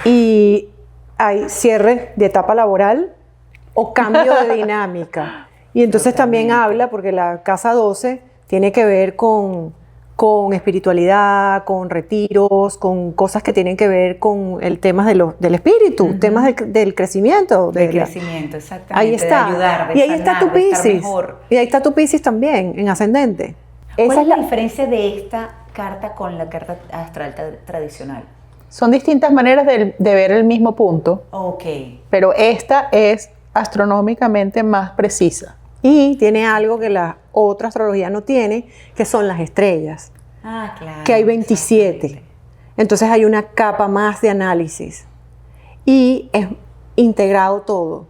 y hay cierre de etapa laboral o cambio de dinámica. Y entonces también habla, porque la casa 12 tiene que ver con espiritualidad, con retiros, con cosas que tienen que ver con el tema del espíritu, temas del crecimiento. Del crecimiento, exactamente. Ahí está. De ayudar, de y ahí está sanar, tu de estar Piscis. mejor. Y ahí está tu Piscis también, en ascendente. ¿Cuál Esa es la diferencia de esta carta con la carta astral tradicional? Son distintas maneras de ver el mismo punto, Ok. pero esta es astronómicamente más precisa. Y tiene algo que la otra astrología no tiene, que son las estrellas, Claro. que hay 27. exactamente. Entonces hay una capa más de análisis. Y es integrado todo.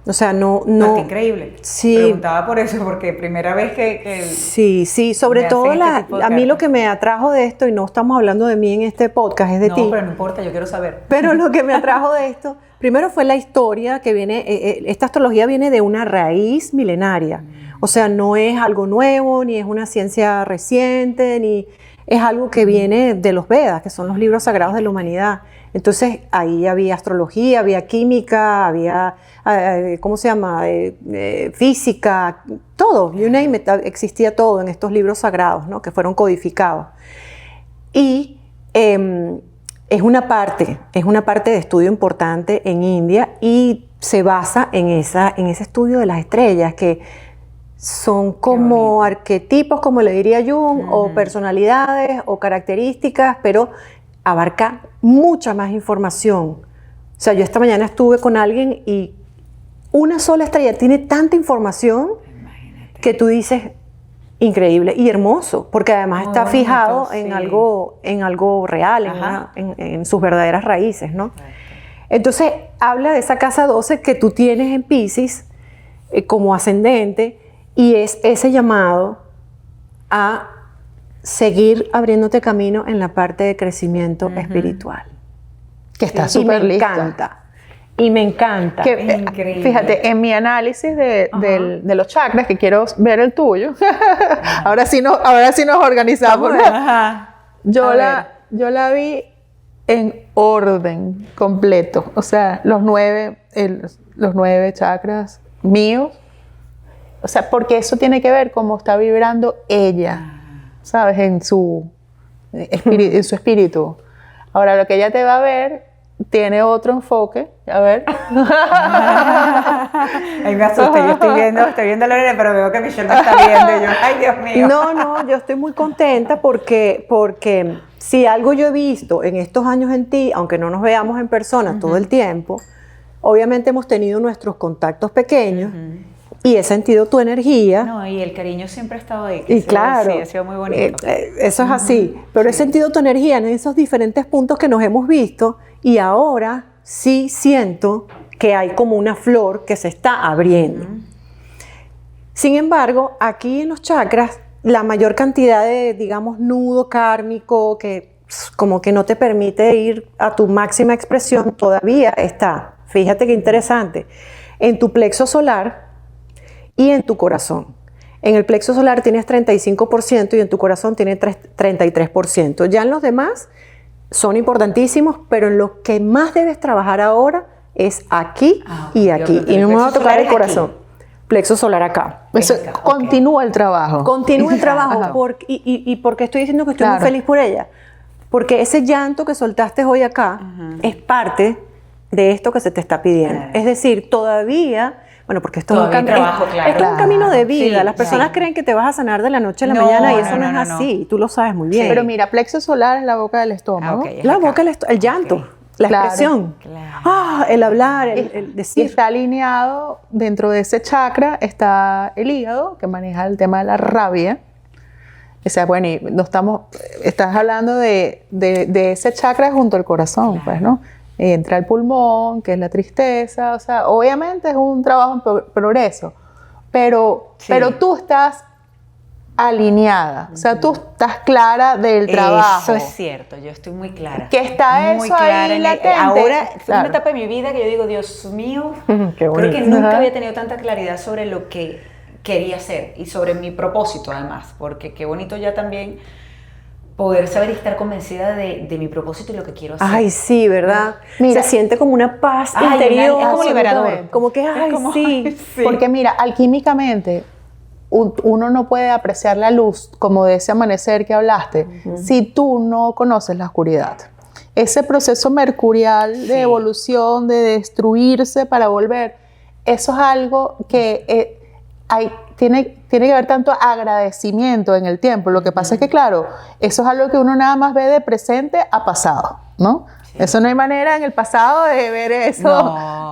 O sea, no... Está increíble. Sí. Preguntaba por eso, porque primera vez que Sí, sobre me todo hacen este tipo de a mí lo cartas. que me atrajo de esto, y no estamos hablando de mí en este podcast, es de no, ti. pero no importa, yo quiero saber. Pero lo que me atrajo de esto, primero fue la historia que viene, esta astrología viene de una raíz milenaria. O sea, no es algo nuevo, ni es una ciencia reciente, ni es algo que viene de los Vedas, que son los libros sagrados de la humanidad. Entonces, ahí había astrología, había química, había, ¿cómo se llama? Física, todo, you name it, existía todo en estos libros sagrados, ¿no? Que fueron codificados. Y es una parte de estudio importante en India y se basa en ese estudio de las estrellas, que son como arquetipos, como le diría Jung, o personalidades o características, pero abarca mucha más información. O sea, yo esta mañana estuve con alguien y una sola estrella tiene tanta información que tú dices, increíble y hermoso, porque además Muy está bonito, fijado sí. en algo real, Ajá. en sus verdaderas raíces, ¿no? Entonces, habla de esa casa 12 que tú tienes en Piscis como ascendente, y es ese llamado a seguir abriéndote camino en la parte de crecimiento espiritual. Que está Y súper me lista. encanta. Y me encanta. Que, Es increíble. fíjate, en mi análisis de los chakras, que quiero ver el tuyo, ahora sí nos organizamos. Ajá. Yo A la vi en orden completo. O sea, los 9 chakras míos. O sea, porque eso tiene que ver cómo está vibrando ella, ¿sabes? En su espíritu. Ahora, lo que ella te va a ver tiene otro enfoque. A ver. Ay, me asusté, yo estoy viendo a Lorena, pero veo que Michelle me está viendo y yo, ay, Dios mío. No, yo estoy muy contenta porque si algo yo he visto en estos años en ti, aunque no nos veamos en persona todo el tiempo, obviamente hemos tenido nuestros contactos pequeños y he sentido tu energía. No, y el cariño siempre ha estado ahí. Y claro, Sí, ha sido muy bonito. eso es así, pero he sentido tu energía en esos diferentes puntos que nos hemos visto y ahora sí siento que hay como una flor que se está abriendo. Sin embargo, aquí en los chakras, la mayor cantidad de, digamos, nudo kármico que como que no te permite ir a tu máxima expresión, todavía está, fíjate qué interesante, en tu plexo solar y en tu corazón. En el plexo solar tienes 35% y en tu corazón tienes 33%. Ya en los demás son importantísimos, pero en lo que más debes trabajar ahora es aquí y aquí. Y no me va a tocar el corazón. Plexo solar acá. Eso, continúa el trabajo. Continúa el trabajo. ¿Y por qué estoy diciendo que estoy muy feliz por ella? Porque ese llanto que soltaste hoy acá es parte de esto que se te está pidiendo. Es decir, todavía... Bueno, porque esto es un camino de vida. Sí, las personas creen que te vas a sanar de la noche a la mañana y eso no es así. Tú lo sabes muy bien. Pero mira, plexo solar es la boca del estómago. La boca, el llanto, la expresión. El hablar, el decir. Y está alineado, dentro de ese chakra está el hígado, que maneja el tema de la rabia. O sea, bueno, y estás hablando de ese chakra junto al corazón, pues, ¿no? Entra el pulmón, que es la tristeza, o sea, obviamente es un trabajo en progreso, pero tú estás alineada, o sea, tú estás clara del trabajo. Eso es cierto, yo estoy muy clara. Que está muy eso clara ahí latente. Ahora, es una etapa de mi vida que yo digo, Dios mío, creo que nunca había tenido tanta claridad sobre lo que quería hacer y sobre mi propósito además, porque qué bonito ya también... poder saber y estar convencida de mi propósito y lo que quiero hacer. Ay, sí, ¿verdad? Mira, se siente como una paz interior. Es como liberador. Como que, sí. Porque mira, alquímicamente, uno no puede apreciar la luz, como de ese amanecer que hablaste, si tú no conoces la oscuridad. Ese proceso mercurial de evolución, de destruirse para volver, eso es algo que tiene que haber tanto agradecimiento en el tiempo. Lo que pasa es que, claro, eso es algo que uno nada más ve de presente a pasado, ¿no? Sí. Eso no hay manera en el pasado de ver eso.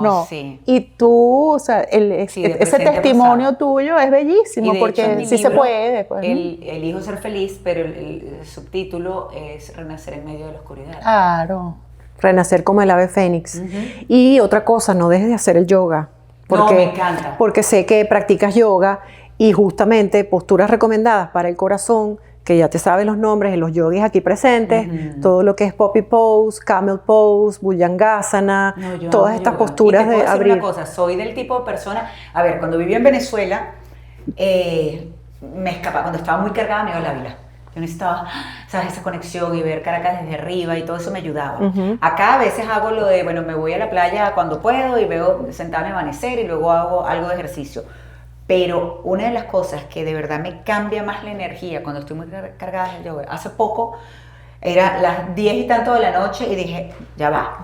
No. Sí. Y tú, o sea, ese testimonio tuyo es bellísimo, porque sí se puede. Pues, elijo ser feliz, pero el subtítulo es Renacer en medio de la oscuridad. Claro. Renacer como el ave fénix. Y otra cosa, no dejes de hacer el yoga. Porque, me encanta. Porque sé que practicas yoga y justamente posturas recomendadas para el corazón, que ya te sabes los nombres de los yogis aquí presentes, todo lo que es Poppy Pose, Camel Pose, Bhujangasana, todas estas posturas de abrir. Una cosa, soy del tipo de persona, a ver, cuando vivía en Venezuela, me escapaba, cuando estaba muy cargada me iba al Ávila. Yo necesitaba, ¿sabes? Esa conexión y ver Caracas desde arriba y todo eso me ayudaba. Acá a veces hago lo de, bueno, me voy a la playa cuando puedo y veo sentarme a amanecer y luego hago algo de ejercicio. Pero una de las cosas que de verdad me cambia más la energía cuando estoy muy cargada es el yoga. Hace poco, era las 10 y tanto de la noche y dije, ya va,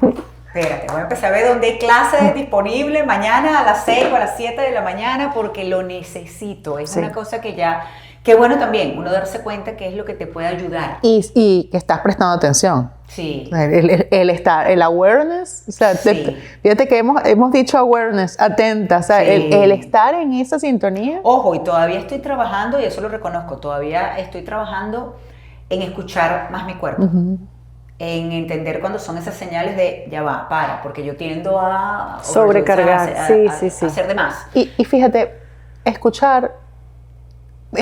espérate, voy a empezar a ver dónde hay clases disponibles mañana a las 6 o a las 7 de la mañana porque lo necesito. Es una cosa que ya... Qué bueno también, uno darse cuenta que es lo que te puede ayudar. Y que estás prestando atención. Sí. El awareness, o sea, fíjate que hemos dicho awareness, atenta, o sea, el estar en esa sintonía. Ojo, y todavía estoy trabajando, y eso lo reconozco, todavía estoy trabajando en escuchar más mi cuerpo. En entender cuando son esas señales de, ya va, porque yo tiendo a... sobrecargar, a hacer de más. Y fíjate, escuchar...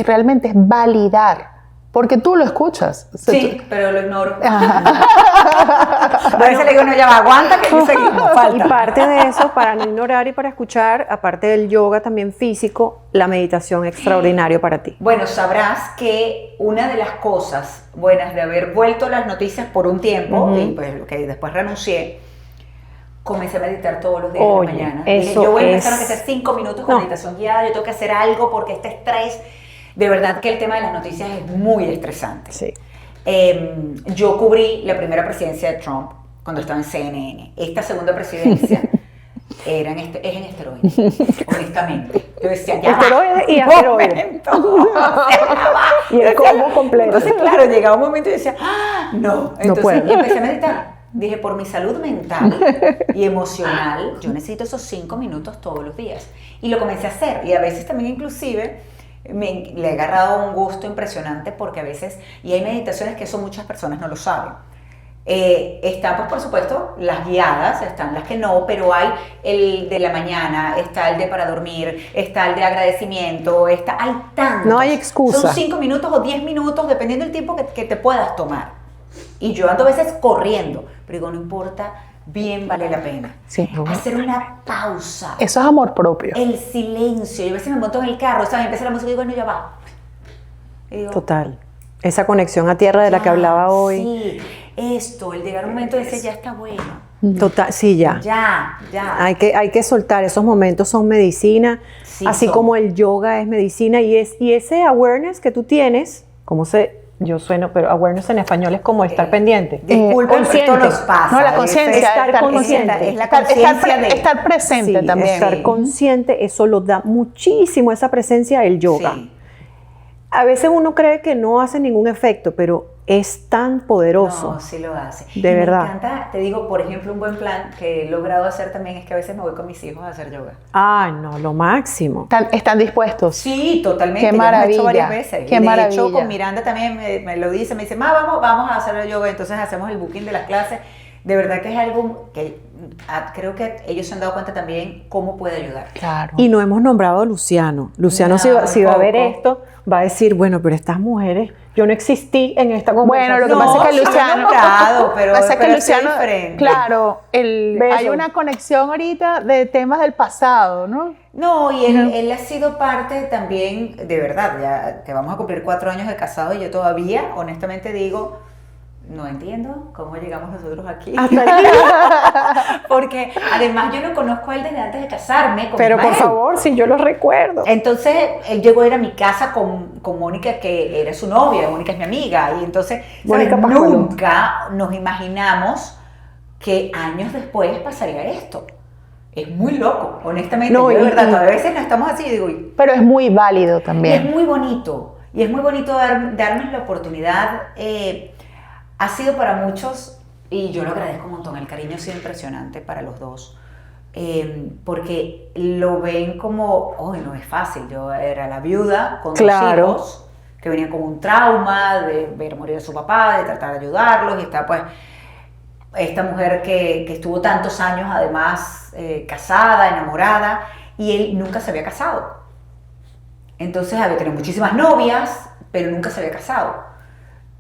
realmente es validar, porque tú lo escuchas. O sea, sí, pero lo ignoro. A veces le digo, no, ya va, aguanta que aquí seguimos, falta. Y parte de eso, para no ignorar y para escuchar, aparte del yoga también físico, la meditación extraordinario para ti. Bueno, sabrás que una de las cosas buenas de haber vuelto a las noticias por un tiempo, y pues que después renuncié, comencé a meditar todos los días de la mañana. Dije, yo voy a empezar a hacer 5 minutos con meditación guiada, yo tengo que hacer algo porque este estrés... De verdad que el tema de las noticias es muy estresante. Sí. Yo cubrí la primera presidencia de Trump cuando estaba en CNN. Esta segunda presidencia es en esteroides, honestamente. Yo decía, ya esteroides y asteroides. Y el combo completo. Entonces, claro, llegaba un momento y decía, no. Entonces, no puedo. Y empecé a meditar. Dije, por mi salud mental y emocional, yo necesito esos 5 minutos todos los días. Y lo comencé a hacer. Y a veces también inclusive... le he agarrado un gusto impresionante porque a veces, y hay meditaciones que eso muchas personas no lo saben, están pues por supuesto las guiadas, están las que no, pero hay el de la mañana, está el de para dormir, está el de agradecimiento, hay tantos. No hay excusa. Son 5 minutos o 10 minutos dependiendo del tiempo que te puedas tomar. Y yo ando a veces corriendo, pero digo, no importa, bien vale la pena. Sí. Hacer una pausa. Eso es amor propio. El silencio. Yo a veces me monto en el carro, ¿sabes? Empieza la música y digo, no, ya va. Y digo, Total. Esa conexión a tierra de la que ya, hablaba hoy. Sí, esto, el llegar a un momento de decir, ya está bueno. Total, sí, ya. Ya. Hay que soltar, esos momentos son medicina, Sí, así son. como el yoga es medicina y ese awareness que tú tienes, yo sueno, pero awareness en español es como estar pendiente. Disculpen, pero esto nos pasa. No, la conciencia, estar consciente. Es la conciencia de... estar presente Sí, también. estar consciente, eso lo da muchísimo esa presencia el yoga. Sí. A veces uno cree que no hace ningún efecto, pero es tan poderoso. No, sí lo hace. De Y verdad. Me encanta, te digo, por ejemplo, un buen plan que he logrado hacer también es que a veces me voy con mis hijos a hacer yoga. Ay, no, lo máximo. Están dispuestos. Sí, totalmente. Qué Lo hemos hecho maravilla, varias veces. qué Y de maravilla. hecho, con Miranda también me lo dice, me dice, vamos a hacer el yoga. Entonces hacemos el booking de las clases. De verdad que es algo que creo que ellos se han dado cuenta también cómo puede ayudar. Claro. Y no hemos nombrado a Luciano. Luciano, No, si va a ver tampoco. esto, va a decir, bueno, pero estas mujeres, yo no existí en esta conversación. Bueno, lo que No, pasa es que sí lo he Luciano, nombrado, pero pasa que es Luciano, diferente. claro, Beso. hay una conexión ahorita de temas del pasado, ¿no? No, y él ha sido parte también, de verdad, ya que vamos a cumplir 4 años de casado y yo todavía, honestamente digo, no entiendo cómo llegamos nosotros aquí. Hasta aquí. Porque además yo lo conozco a él desde antes de casarme con Pero por Ismael. favor, si yo lo recuerdo. Entonces, él llegó a ir a mi casa con Mónica, que era su novia, Mónica es mi amiga, y entonces, ¿sabes? Mónica Pascual. Nunca nos imaginamos que años después pasaría esto. Es muy loco, honestamente. No, yo de y- verdad, y- a veces no estamos así y digo, "Uy". Pero es muy válido Y es también. muy bonito, darnos la oportunidad. Ha sido para muchos, y yo lo agradezco un montón, el cariño ha sido impresionante para los dos, porque lo ven como, oh, no es fácil, yo era la viuda con Claro. 2 hijos, que venían con un trauma de ver morir a su papá, de tratar de ayudarlos, y está pues esta mujer que estuvo tantos años además casada, enamorada, y él nunca se había casado. Entonces había tenido muchísimas novias, pero nunca se había casado.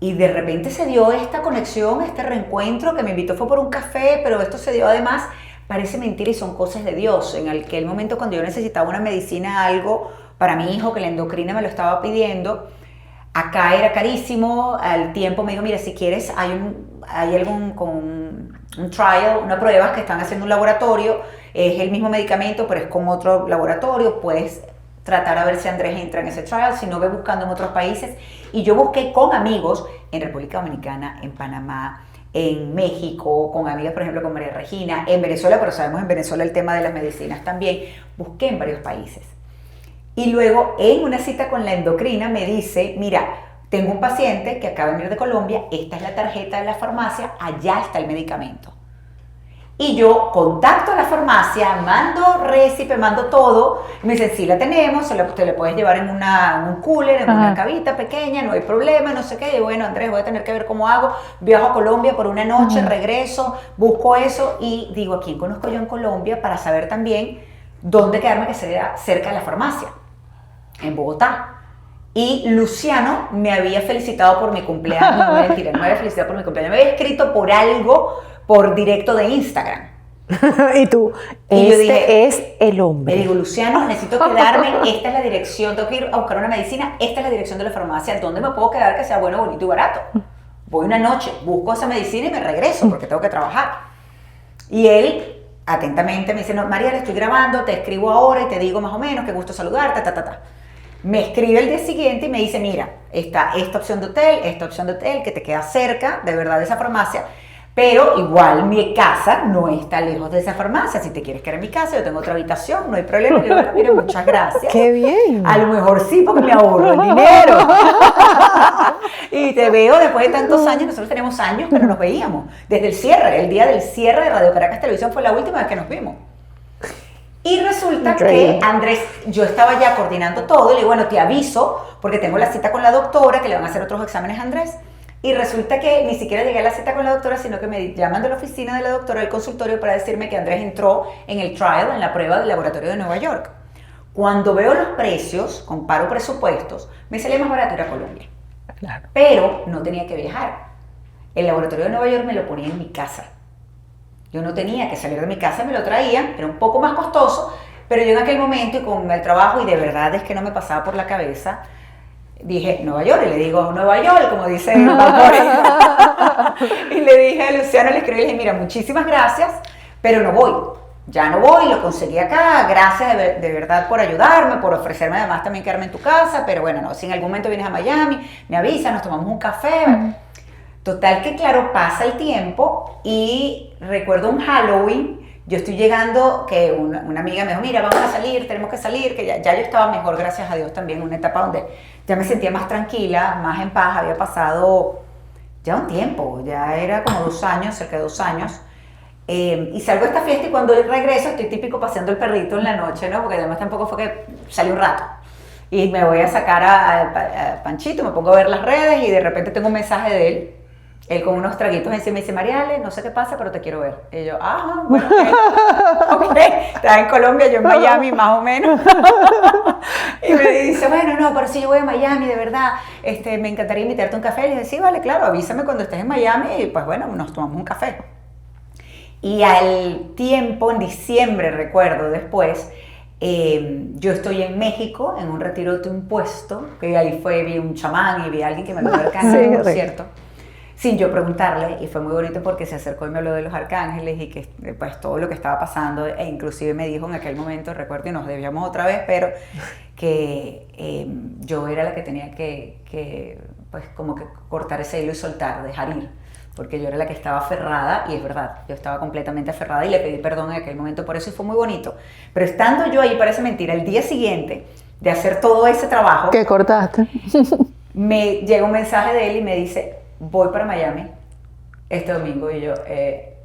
Y de repente se dio esta conexión, este reencuentro que me invitó fue por un café, pero esto se dio además, parece mentira y son cosas de Dios. En aquel momento cuando yo necesitaba una medicina, algo para mi hijo, que la endocrina me lo estaba pidiendo, acá era carísimo, al tiempo me dijo, mira, si quieres, hay algún con un trial, una prueba que están haciendo un laboratorio, es el mismo medicamento, pero es con otro laboratorio, puedes tratar a ver si Andrés entra en ese trial, si no, ve buscando en otros países. Y yo busqué con amigos en República Dominicana, en Panamá, en México, con amigas, por ejemplo, con María Regina, en Venezuela, pero sabemos en Venezuela el tema de las medicinas también. Busqué en varios países. Y luego, en una cita con la endocrina, me dice, mira, tengo un paciente que acaba de venir de Colombia, esta es la tarjeta de la farmacia, allá está el medicamento. Y yo contacto a la farmacia, mando récipe, mando todo, y me dicen, sí la tenemos, te la puedes llevar en un cooler, en una cavita pequeña, no hay problema, no sé qué. Y bueno, Andrés, voy a tener que ver cómo hago, viajo a Colombia por una noche, regreso, busco eso y digo, ¿a quién conozco yo en Colombia para saber también dónde quedarme que sea cerca de la farmacia? En Bogotá. Y Luciano me había felicitado por mi cumpleaños, no mentira, no me había felicitado por mi cumpleaños, me había escrito por algo por directo de Instagram. Y tú, Y yo este dije, es el hombre. Le digo, Luciano, necesito quedarme, esta es la dirección, tengo que ir a buscar una medicina, esta es la dirección de la farmacia, ¿dónde me puedo quedar que sea bueno, bonito y barato? Voy una noche, busco esa medicina y me regreso porque tengo que trabajar. Y él atentamente me dice, no, María, le estoy grabando, te escribo ahora y te digo más o menos, qué gusto saludarte, Me escribe el día siguiente y me dice, mira, está esta opción de hotel, que te queda cerca, de verdad, de esa farmacia, pero igual mi casa no está lejos de esa farmacia. Si te quieres quedar en mi casa, yo tengo otra habitación, no hay problema. Le digo, mira, muchas gracias. ¡Qué bien! A lo mejor sí, porque me ahorro el dinero. Y te veo después de tantos años, nosotros tenemos años que no nos veíamos. Desde el cierre, el día del cierre de Radio Caracas Televisión fue la última vez que nos vimos. Y resulta Increíble. que Andrés, yo estaba ya coordinando todo, y le digo, bueno, te aviso, porque tengo la cita con la doctora, que le van a hacer otros exámenes a Andrés. Y resulta que ni siquiera llegué a la cita con la doctora, sino que me llaman de la oficina de la doctora del consultorio para decirme que Andrés entró en el trial, en la prueba del laboratorio de Nueva York. Cuando veo los precios, comparo presupuestos, me sale más barato ir a Colombia. Claro. Pero no tenía que viajar. el laboratorio de Nueva York me lo ponía en mi casa. Yo no tenía que salir de mi casa, me lo traían, era un poco más costoso, pero yo en aquel momento y con el trabajo, y de verdad es que no me pasaba por la cabeza, dije, Nueva York, y le digo, Nueva York, como dice el doctor. Y le dije a Luciano, le escribí y le dije, mira, muchísimas gracias, pero no voy. Ya no voy, lo conseguí acá, gracias de verdad por ayudarme, por ofrecerme además también quedarme en tu casa, pero bueno, no, si en algún momento vienes a Miami, me avisas, nos tomamos un café. Total que claro, pasa el tiempo y recuerdo un Halloween, yo estoy llegando, que una amiga me dijo, mira, vamos a salir, tenemos que salir, que ya yo estaba mejor, gracias a Dios también, en una etapa donde ya me sentía más tranquila, más en paz, había pasado ya un tiempo, ya era como 2 años, cerca de 2 años. Y salgo a esta fiesta y cuando regreso estoy típico paseando el perrito en la noche, ¿no? Porque además tampoco fue que salí un rato. Y me voy a sacar a Panchito, me pongo a ver las redes y de repente tengo un mensaje de él con unos traguitos encima, me dice, Mariale, no sé qué pasa, pero te quiero ver. Y yo, ajá, bueno, ok, estaba en Colombia, yo en Miami, más o menos. Y me dice, bueno, no, pero si yo voy a Miami, de verdad, me encantaría invitarte a un café. Y le dije, sí, vale, claro, avísame cuando estés en Miami y pues bueno, nos tomamos un café. Y al tiempo, en diciembre, recuerdo después, yo estoy en México, en un retiro de un puesto, que ahí vi un chamán y vi a alguien que me habló de arcángeles, por cierto, sin yo preguntarle, y fue muy bonito porque se acercó y me habló de los arcángeles y que pues todo lo que estaba pasando, e inclusive me dijo en aquel momento, recuerdo, y nos debíamos otra vez, pero que yo era la que tenía que pues como que cortar ese hilo y soltar, dejar ir. Porque yo era la que estaba aferrada, y es verdad, yo estaba completamente aferrada y le pedí perdón en aquel momento por eso y fue muy bonito. Pero estando yo ahí, parece mentira, el día siguiente de hacer todo ese trabajo... ¿Qué cortaste? Me llega un mensaje de él y me dice, voy para Miami este domingo, y yo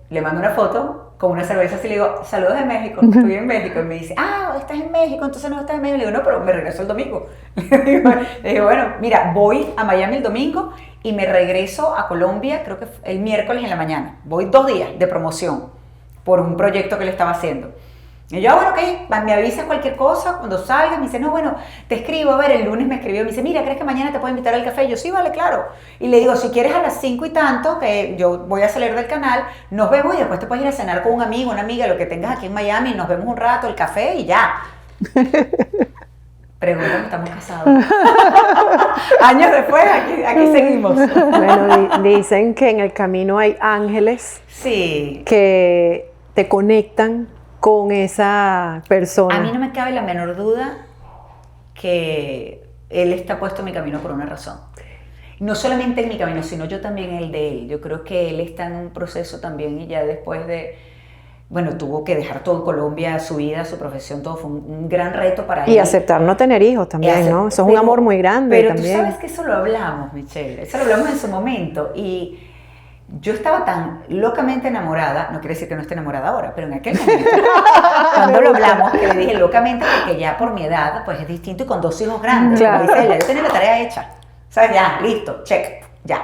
le mando una foto con una cerveza y le digo, saludos de México, estoy en México, y me dice, estás en México, entonces no estás en México. Le digo, no, pero me regreso el domingo. Le digo, bueno, mira, voy a Miami el domingo y me regreso a Colombia, creo que el miércoles en la mañana. Voy 2 días de promoción por un proyecto que le estaba haciendo. Y yo, bueno, ok, me avisas cualquier cosa cuando salgas. Me dice, no, bueno, te escribo. A ver, el lunes me escribió. Me dice, mira, ¿crees que mañana te puedo invitar al café? Y yo, sí, vale, claro. Y le digo, si quieres a las 5 y tanto, que yo voy a salir del canal, nos vemos y después te puedes ir a cenar con un amigo, una amiga, lo que tengas aquí en Miami. Nos vemos un rato, el café y ya. Pregúntame, estamos casados. Años después, aquí seguimos. Bueno, dicen que en el camino hay ángeles que te conectan con esa persona. A mí no me cabe la menor duda que él está puesto en mi camino por una razón. No solamente en mi camino, sino yo también en el de él. Yo creo que él está en un proceso también y ya después de... Bueno, tuvo que dejar todo en Colombia, su vida, su profesión, todo fue un gran reto para él. Y aceptar no tener hijos también, ¿no? Eso es un amor muy grande pero también. Pero tú sabes que eso lo hablamos, Michelle, eso lo hablamos en su momento y yo estaba tan locamente enamorada, no quiere decir que no esté enamorada ahora, pero en aquel momento, cuando lo hablamos, que le dije locamente porque ya por mi edad, pues es distinto y con 2 hijos grandes, claro. Como dice ella, yo tenía la tarea hecha, ¿sabes? Ya, listo, check, ya.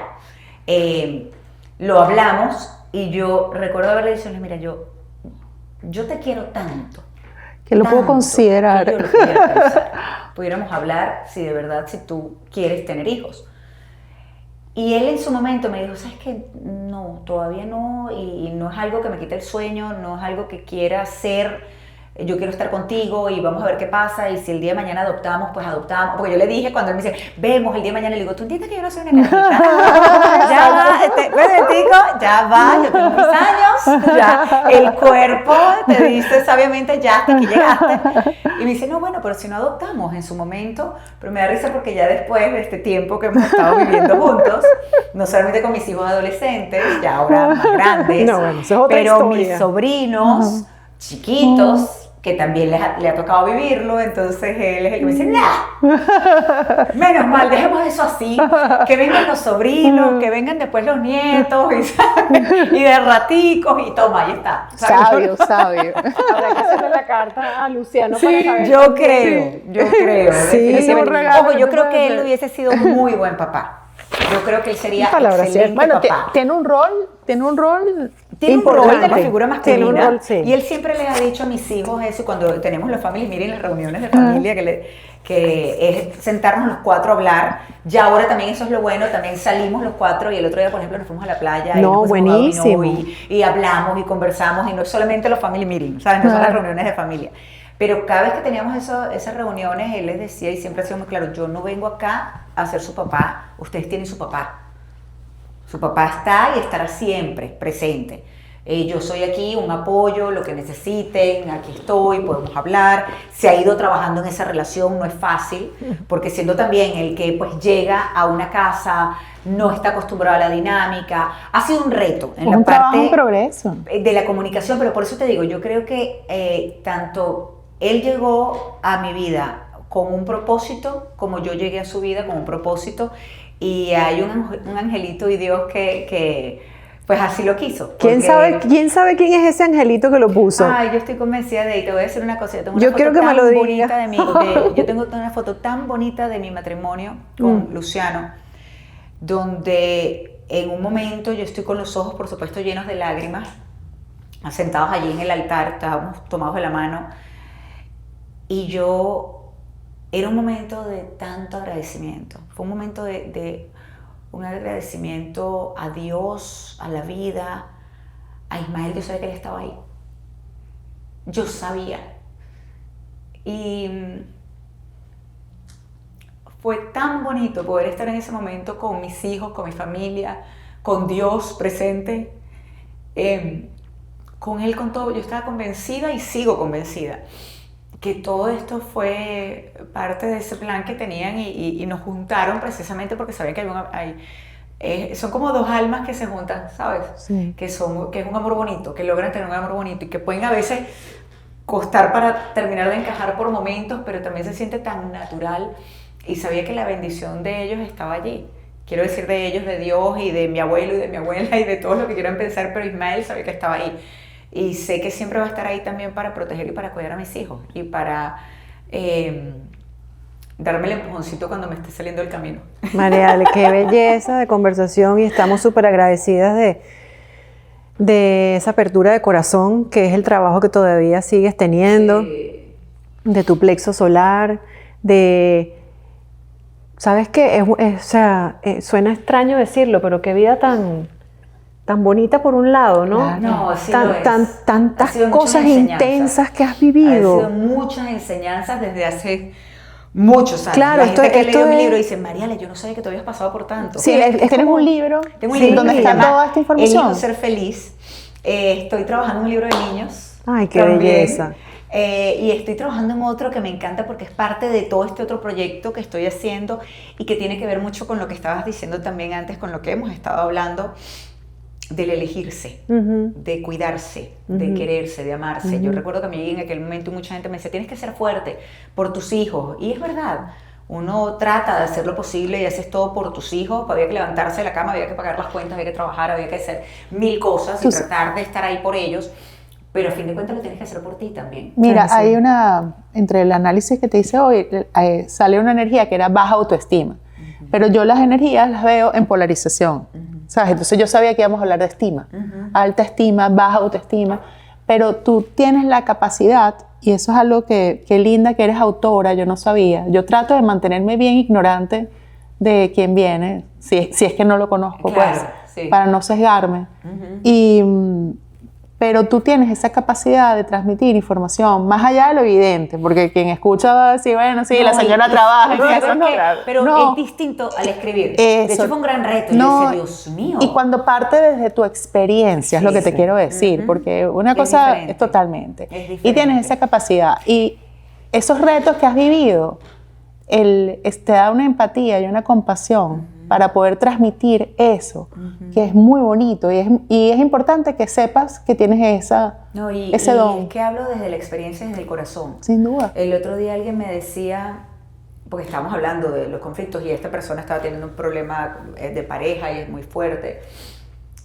Lo hablamos y yo recuerdo haberle dicho, mira, yo te quiero tanto. Que lo puedo considerar. Que yo lo pudiera pensar. Pudiéramos hablar si de verdad, si tú quieres tener hijos. Y él en su momento me dijo, ¿sabes qué? No, todavía no, y no es algo que me quite el sueño, no es algo que quiera hacer. Yo quiero estar contigo y vamos a ver qué pasa, y si el día de mañana adoptamos, pues adoptamos. Porque yo le dije cuando él me dice, vemos el día de mañana, le digo, ¿tú entiendes que yo no soy una carajita? Ya va, ya va, yo tengo mis años, ya el cuerpo te dice sabiamente ya hasta que llegaste. Y me dice, no, bueno, pero si no adoptamos en su momento, pero me da risa porque ya después de este tiempo que hemos estado viviendo juntos, no solamente con mis hijos adolescentes, ya ahora más grandes, no, bueno, eso es otra pero historia. mis sobrinos chiquitos, que también le ha tocado vivirlo, entonces él es el que me dice, ¡nah! Menos mal, dejemos eso así, que vengan los sobrinos, que vengan después los nietos, y de raticos, y toma, ahí está. Sabio. Habrá que hacerle la carta a Luciano Sí, para saber. yo creo. Sí, definitivamente. un regalo Ojo, yo que creo puede que él hacer. hubiese sido muy buen papá. yo creo que él sería Palabra excelente Bueno, papá. tiene un rol Tiene un importante. rol de la figura masculina. Tiene un rol, sí. Y él siempre le ha dicho a mis hijos eso, y cuando tenemos los family meetings, las reuniones de familia, que es sentarnos los 4 a hablar. Ya ahora también eso es lo bueno, también salimos los 4 y el otro día, por ejemplo, nos fuimos a la playa. No, y nos pusimos a buenísimo. dominó y hablamos y conversamos, y no es solamente los family meetings, ¿sabes? No son las reuniones de familia. Pero cada vez que teníamos esas reuniones, él les decía, y siempre ha sido muy claro, yo no vengo acá a ser su papá, ustedes tienen su papá. Su papá está y estará siempre presente. Yo soy aquí, un apoyo, lo que necesiten, aquí estoy, podemos hablar. Se ha ido trabajando en esa relación, no es fácil, porque siendo también el que pues llega a una casa, no está acostumbrado a la dinámica, ha sido un reto en la parte en progreso. de la comunicación, pero por eso te digo, yo creo que tanto él llegó a mi vida con un propósito, como yo llegué a su vida con un propósito, y hay un angelito y Dios que pues así lo quiso. ¿Quién sabe quién es ese angelito que lo puso? Ay, yo estoy convencida de, y te voy a decir una cosa, yo tengo una Yo foto quiero que tan me lo diga. bonita yo tengo una foto tan bonita de mi matrimonio con Luciano, donde en un momento yo estoy con los ojos, por supuesto, llenos de lágrimas, sentados allí en el altar, estábamos tomados de la mano, y era un momento de tanto agradecimiento, fue un momento de un agradecimiento a Dios, a la vida, a Ismael. Yo sabía que él estaba ahí, yo sabía, y fue tan bonito poder estar en ese momento con mis hijos, con mi familia, con Dios presente, con Él, con todo. Yo estaba convencida y sigo convencida que todo esto fue parte de ese plan que tenían, y nos juntaron precisamente porque sabían que son como 2 almas que se juntan, ¿sabes? Sí. Que es un amor bonito, que logran tener un amor bonito y que pueden a veces costar para terminar de encajar por momentos, pero también se siente tan natural, y sabía que la bendición de ellos estaba allí. Quiero decir, de ellos, de Dios y de mi abuelo y de mi abuela y de todo lo que quieran pensar, pero Ismael sabía que estaba ahí. Y sé que siempre va a estar ahí también para proteger y para cuidar a mis hijos y para darme el empujoncito cuando me esté saliendo del camino. Mariale, qué belleza de conversación, y estamos súper agradecidas de esa apertura de corazón, que es el trabajo que todavía sigues teniendo, de tu plexo solar, ¿sabes qué? Suena extraño decirlo, pero qué vida tan bonita por un lado, ¿no? Claro. No, sí lo es. Tantas Ha sido muchas cosas enseñanzas. intensas que has Han vivido. sido muchas enseñanzas desde hace muchos años. Claro, la gente que esto leyó mi es- libro dice, Mariale, yo no sabía que tú habías pasado por tanto. Sí, ¿Tienes un libro? Tengo un Sí, libro donde que se está llama toda esta información. Elijo ser feliz. Estoy trabajando en un libro de niños. Ay, qué también. belleza. Y estoy trabajando en otro que me encanta porque es parte de todo este otro proyecto que estoy haciendo y que tiene que ver mucho con lo que estabas diciendo también antes, con lo que hemos estado hablando, del elegirse, de cuidarse, de quererse, de amarse. Yo recuerdo que a mí en aquel momento mucha gente me decía, tienes que ser fuerte por tus hijos. Y es verdad, uno trata de hacer lo posible y haces todo por tus hijos. Había que levantarse de la cama, había que pagar las cuentas, había que trabajar, había que hacer 1000 cosas y tratar de estar ahí por ellos. Pero a fin de cuentas lo tienes que hacer por ti también. Mira, Sí. hay entre el análisis que te hice hoy, sale una energía que era baja autoestima. Pero yo las energías las veo en polarización. ¿Sabes? Entonces yo sabía que íbamos a hablar de estima. Alta estima, baja autoestima. Pero tú tienes la capacidad, y eso es algo que linda que eres autora, yo no sabía. Yo trato de mantenerme bien ignorante de quién viene, si es que no lo conozco, Claro, pues, sí. para no sesgarme. Pero tú tienes esa capacidad de transmitir información más allá de lo evidente, porque quien escucha va a decir, bueno, sí, No, la señora trabaja, ¿sabes eso no. qué? Pero No. es distinto al escribir. De Eso. hecho fue un gran reto. Yo No, decía, Dios mío. Y cuando parte desde tu experiencia, es lo que te quiero decir, porque una Es cosa diferente. es totalmente. Es Y diferente. tienes esa capacidad. Y esos retos que has vivido, te da una empatía y una compasión para poder transmitir eso, que es muy bonito. Y es importante que sepas que tienes No, ese y don. es que hablo desde la experiencia, desde el corazón. Sin duda. El otro día alguien me decía, porque estábamos hablando de los conflictos y esta persona estaba teniendo un problema de pareja y es muy fuerte,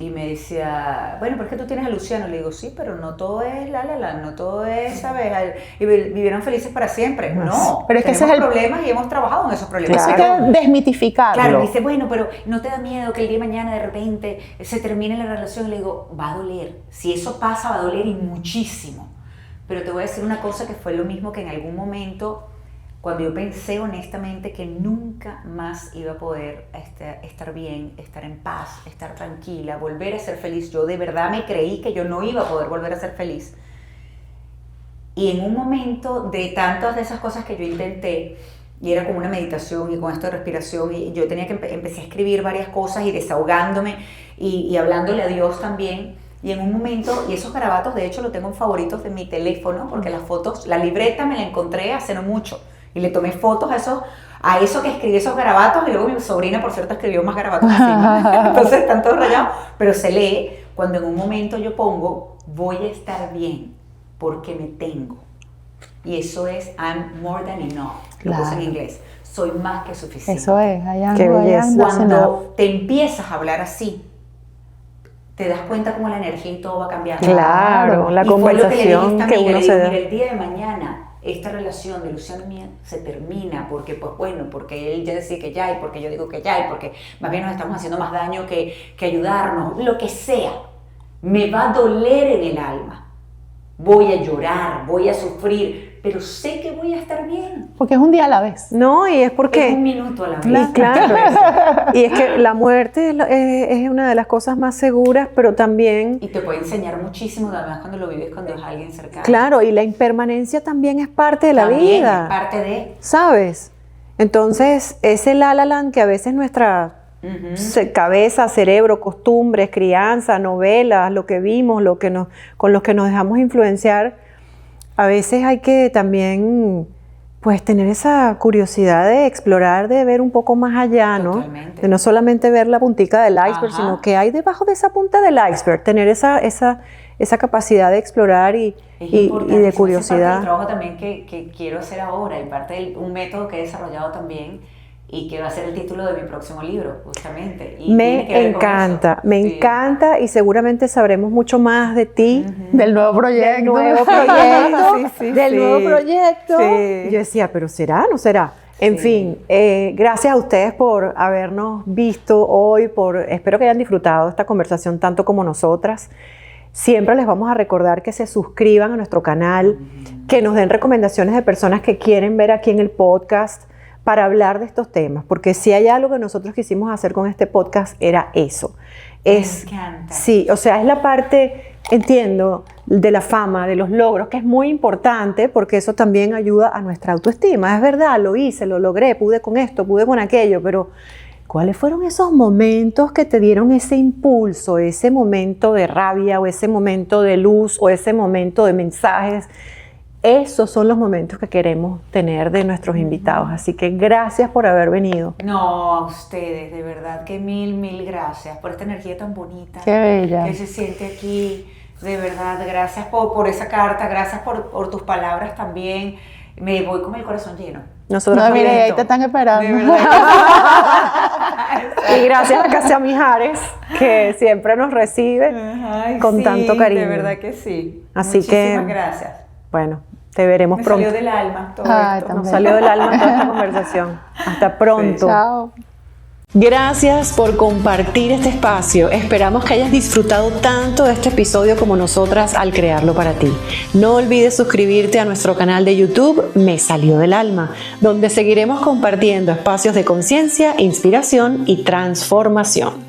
Y me decía, bueno, ¿por qué tú tienes a Luciano? Le digo, sí, pero no todo es no todo es, ¿sabes? Y vivieron felices para siempre. No, pero es que tenemos problemas y hemos trabajado en esos problemas. Eso hay que desmitificarlo. Claro, me dice, bueno, pero ¿no te da miedo que el día de mañana de repente se termine la relación? Y le digo, va a doler. Si eso pasa, va a doler y muchísimo. Pero te voy a decir una cosa que fue lo mismo que en algún momento, cuando yo pensé honestamente que nunca más iba a poder estar bien, estar en paz, estar tranquila, volver a ser feliz. Yo de verdad me creí que yo no iba a poder volver a ser feliz. Y en un momento de tantas de esas cosas que yo intenté, y era como una meditación y con esto de respiración, y yo tenía que empecé a escribir varias cosas y desahogándome y hablándole a Dios también. Y en un momento, y esos garabatos de hecho los tengo en favoritos de mi teléfono, porque las fotos, la libreta me la encontré hace no mucho. Y le tomé fotos a eso que escribí esos garabatos, y luego mi sobrina, por cierto, escribió más garabatos encima. Entonces están todos rayados, pero se lee cuando en un momento yo pongo, voy a estar bien, porque me tengo. Y eso es, I'm more than enough, lo puse en inglés. Soy más que suficiente. Eso es, qué belleza. Cuando te empiezas a hablar así, te das cuenta cómo la energía y todo va cambiando. Claro, la conversación que uno se da. Mira, el día de mañana esta relación de Luciano mía se termina porque, pues bueno, porque él ya decía que ya, y porque yo digo que ya, y porque más bien nos estamos haciendo más daño que ayudarnos, lo que sea, me va a doler en el alma. Voy a llorar, voy a sufrir, pero sé que voy a estar bien. Porque es un día a la vez. No, y es porque... Es un minuto a la vez. Claro. Y es que la muerte es una de las cosas más seguras, pero también... Y te puede enseñar muchísimo, además cuando lo vives cuando es alguien cercano. Claro, y la impermanencia también es parte de la vida. Es parte de... ¿Sabes? Entonces, ese La La Land que a veces nuestra cabeza, cerebro, costumbres, crianza, novelas, lo que vimos, con lo que nos dejamos influenciar, a veces hay que también pues tener esa curiosidad de explorar, de ver un poco más allá, ¿no? Totalmente. De no solamente ver la puntica del iceberg, sino que hay debajo de esa punta del iceberg, tener esa capacidad de explorar y de curiosidad. Es parte del trabajo también que quiero hacer ahora, y parte de un método que he desarrollado también, y que va a ser el título de mi próximo libro, justamente. Y me encanta, y seguramente sabremos mucho más de ti. Del nuevo proyecto. Del nuevo proyecto. Sí. Yo decía, ¿pero será? ¿No será? En fin, gracias a ustedes por habernos visto hoy, espero que hayan disfrutado esta conversación tanto como nosotras. Siempre les vamos a recordar que se suscriban a nuestro canal, que nos den recomendaciones de personas que quieren ver aquí en el podcast, para hablar de estos temas, porque si hay algo que nosotros quisimos hacer con este podcast era eso. Me encanta. Sí, o sea, es la parte, entiendo, de la fama, de los logros, que es muy importante porque eso también ayuda a nuestra autoestima. Es verdad, lo hice, lo logré, pude con esto, pude con aquello, pero ¿cuáles fueron esos momentos que te dieron ese impulso, ese momento de rabia o ese momento de luz o ese momento de mensajes? Esos son los momentos que queremos tener de nuestros invitados. Así que gracias por haber venido. No, a ustedes, de verdad que mil gracias por esta energía tan bonita. Qué bella. Que se siente aquí. De verdad, gracias por esa carta, gracias por tus palabras también. Me voy con el corazón lleno. Nosotros no, mire, ahí te están esperando. Y gracias a Casa Mijares, que siempre nos recibe con tanto cariño. De verdad que sí. Así muchísimas gracias. Bueno, te veremos pronto. Salió del alma todo esto. Nos salió del alma toda esta conversación. Hasta pronto. Sí, chao. Gracias por compartir este espacio. Esperamos que hayas disfrutado tanto de este episodio como nosotras al crearlo para ti. No olvides suscribirte a nuestro canal de YouTube Me Salió del Alma, donde seguiremos compartiendo espacios de conciencia, inspiración y transformación.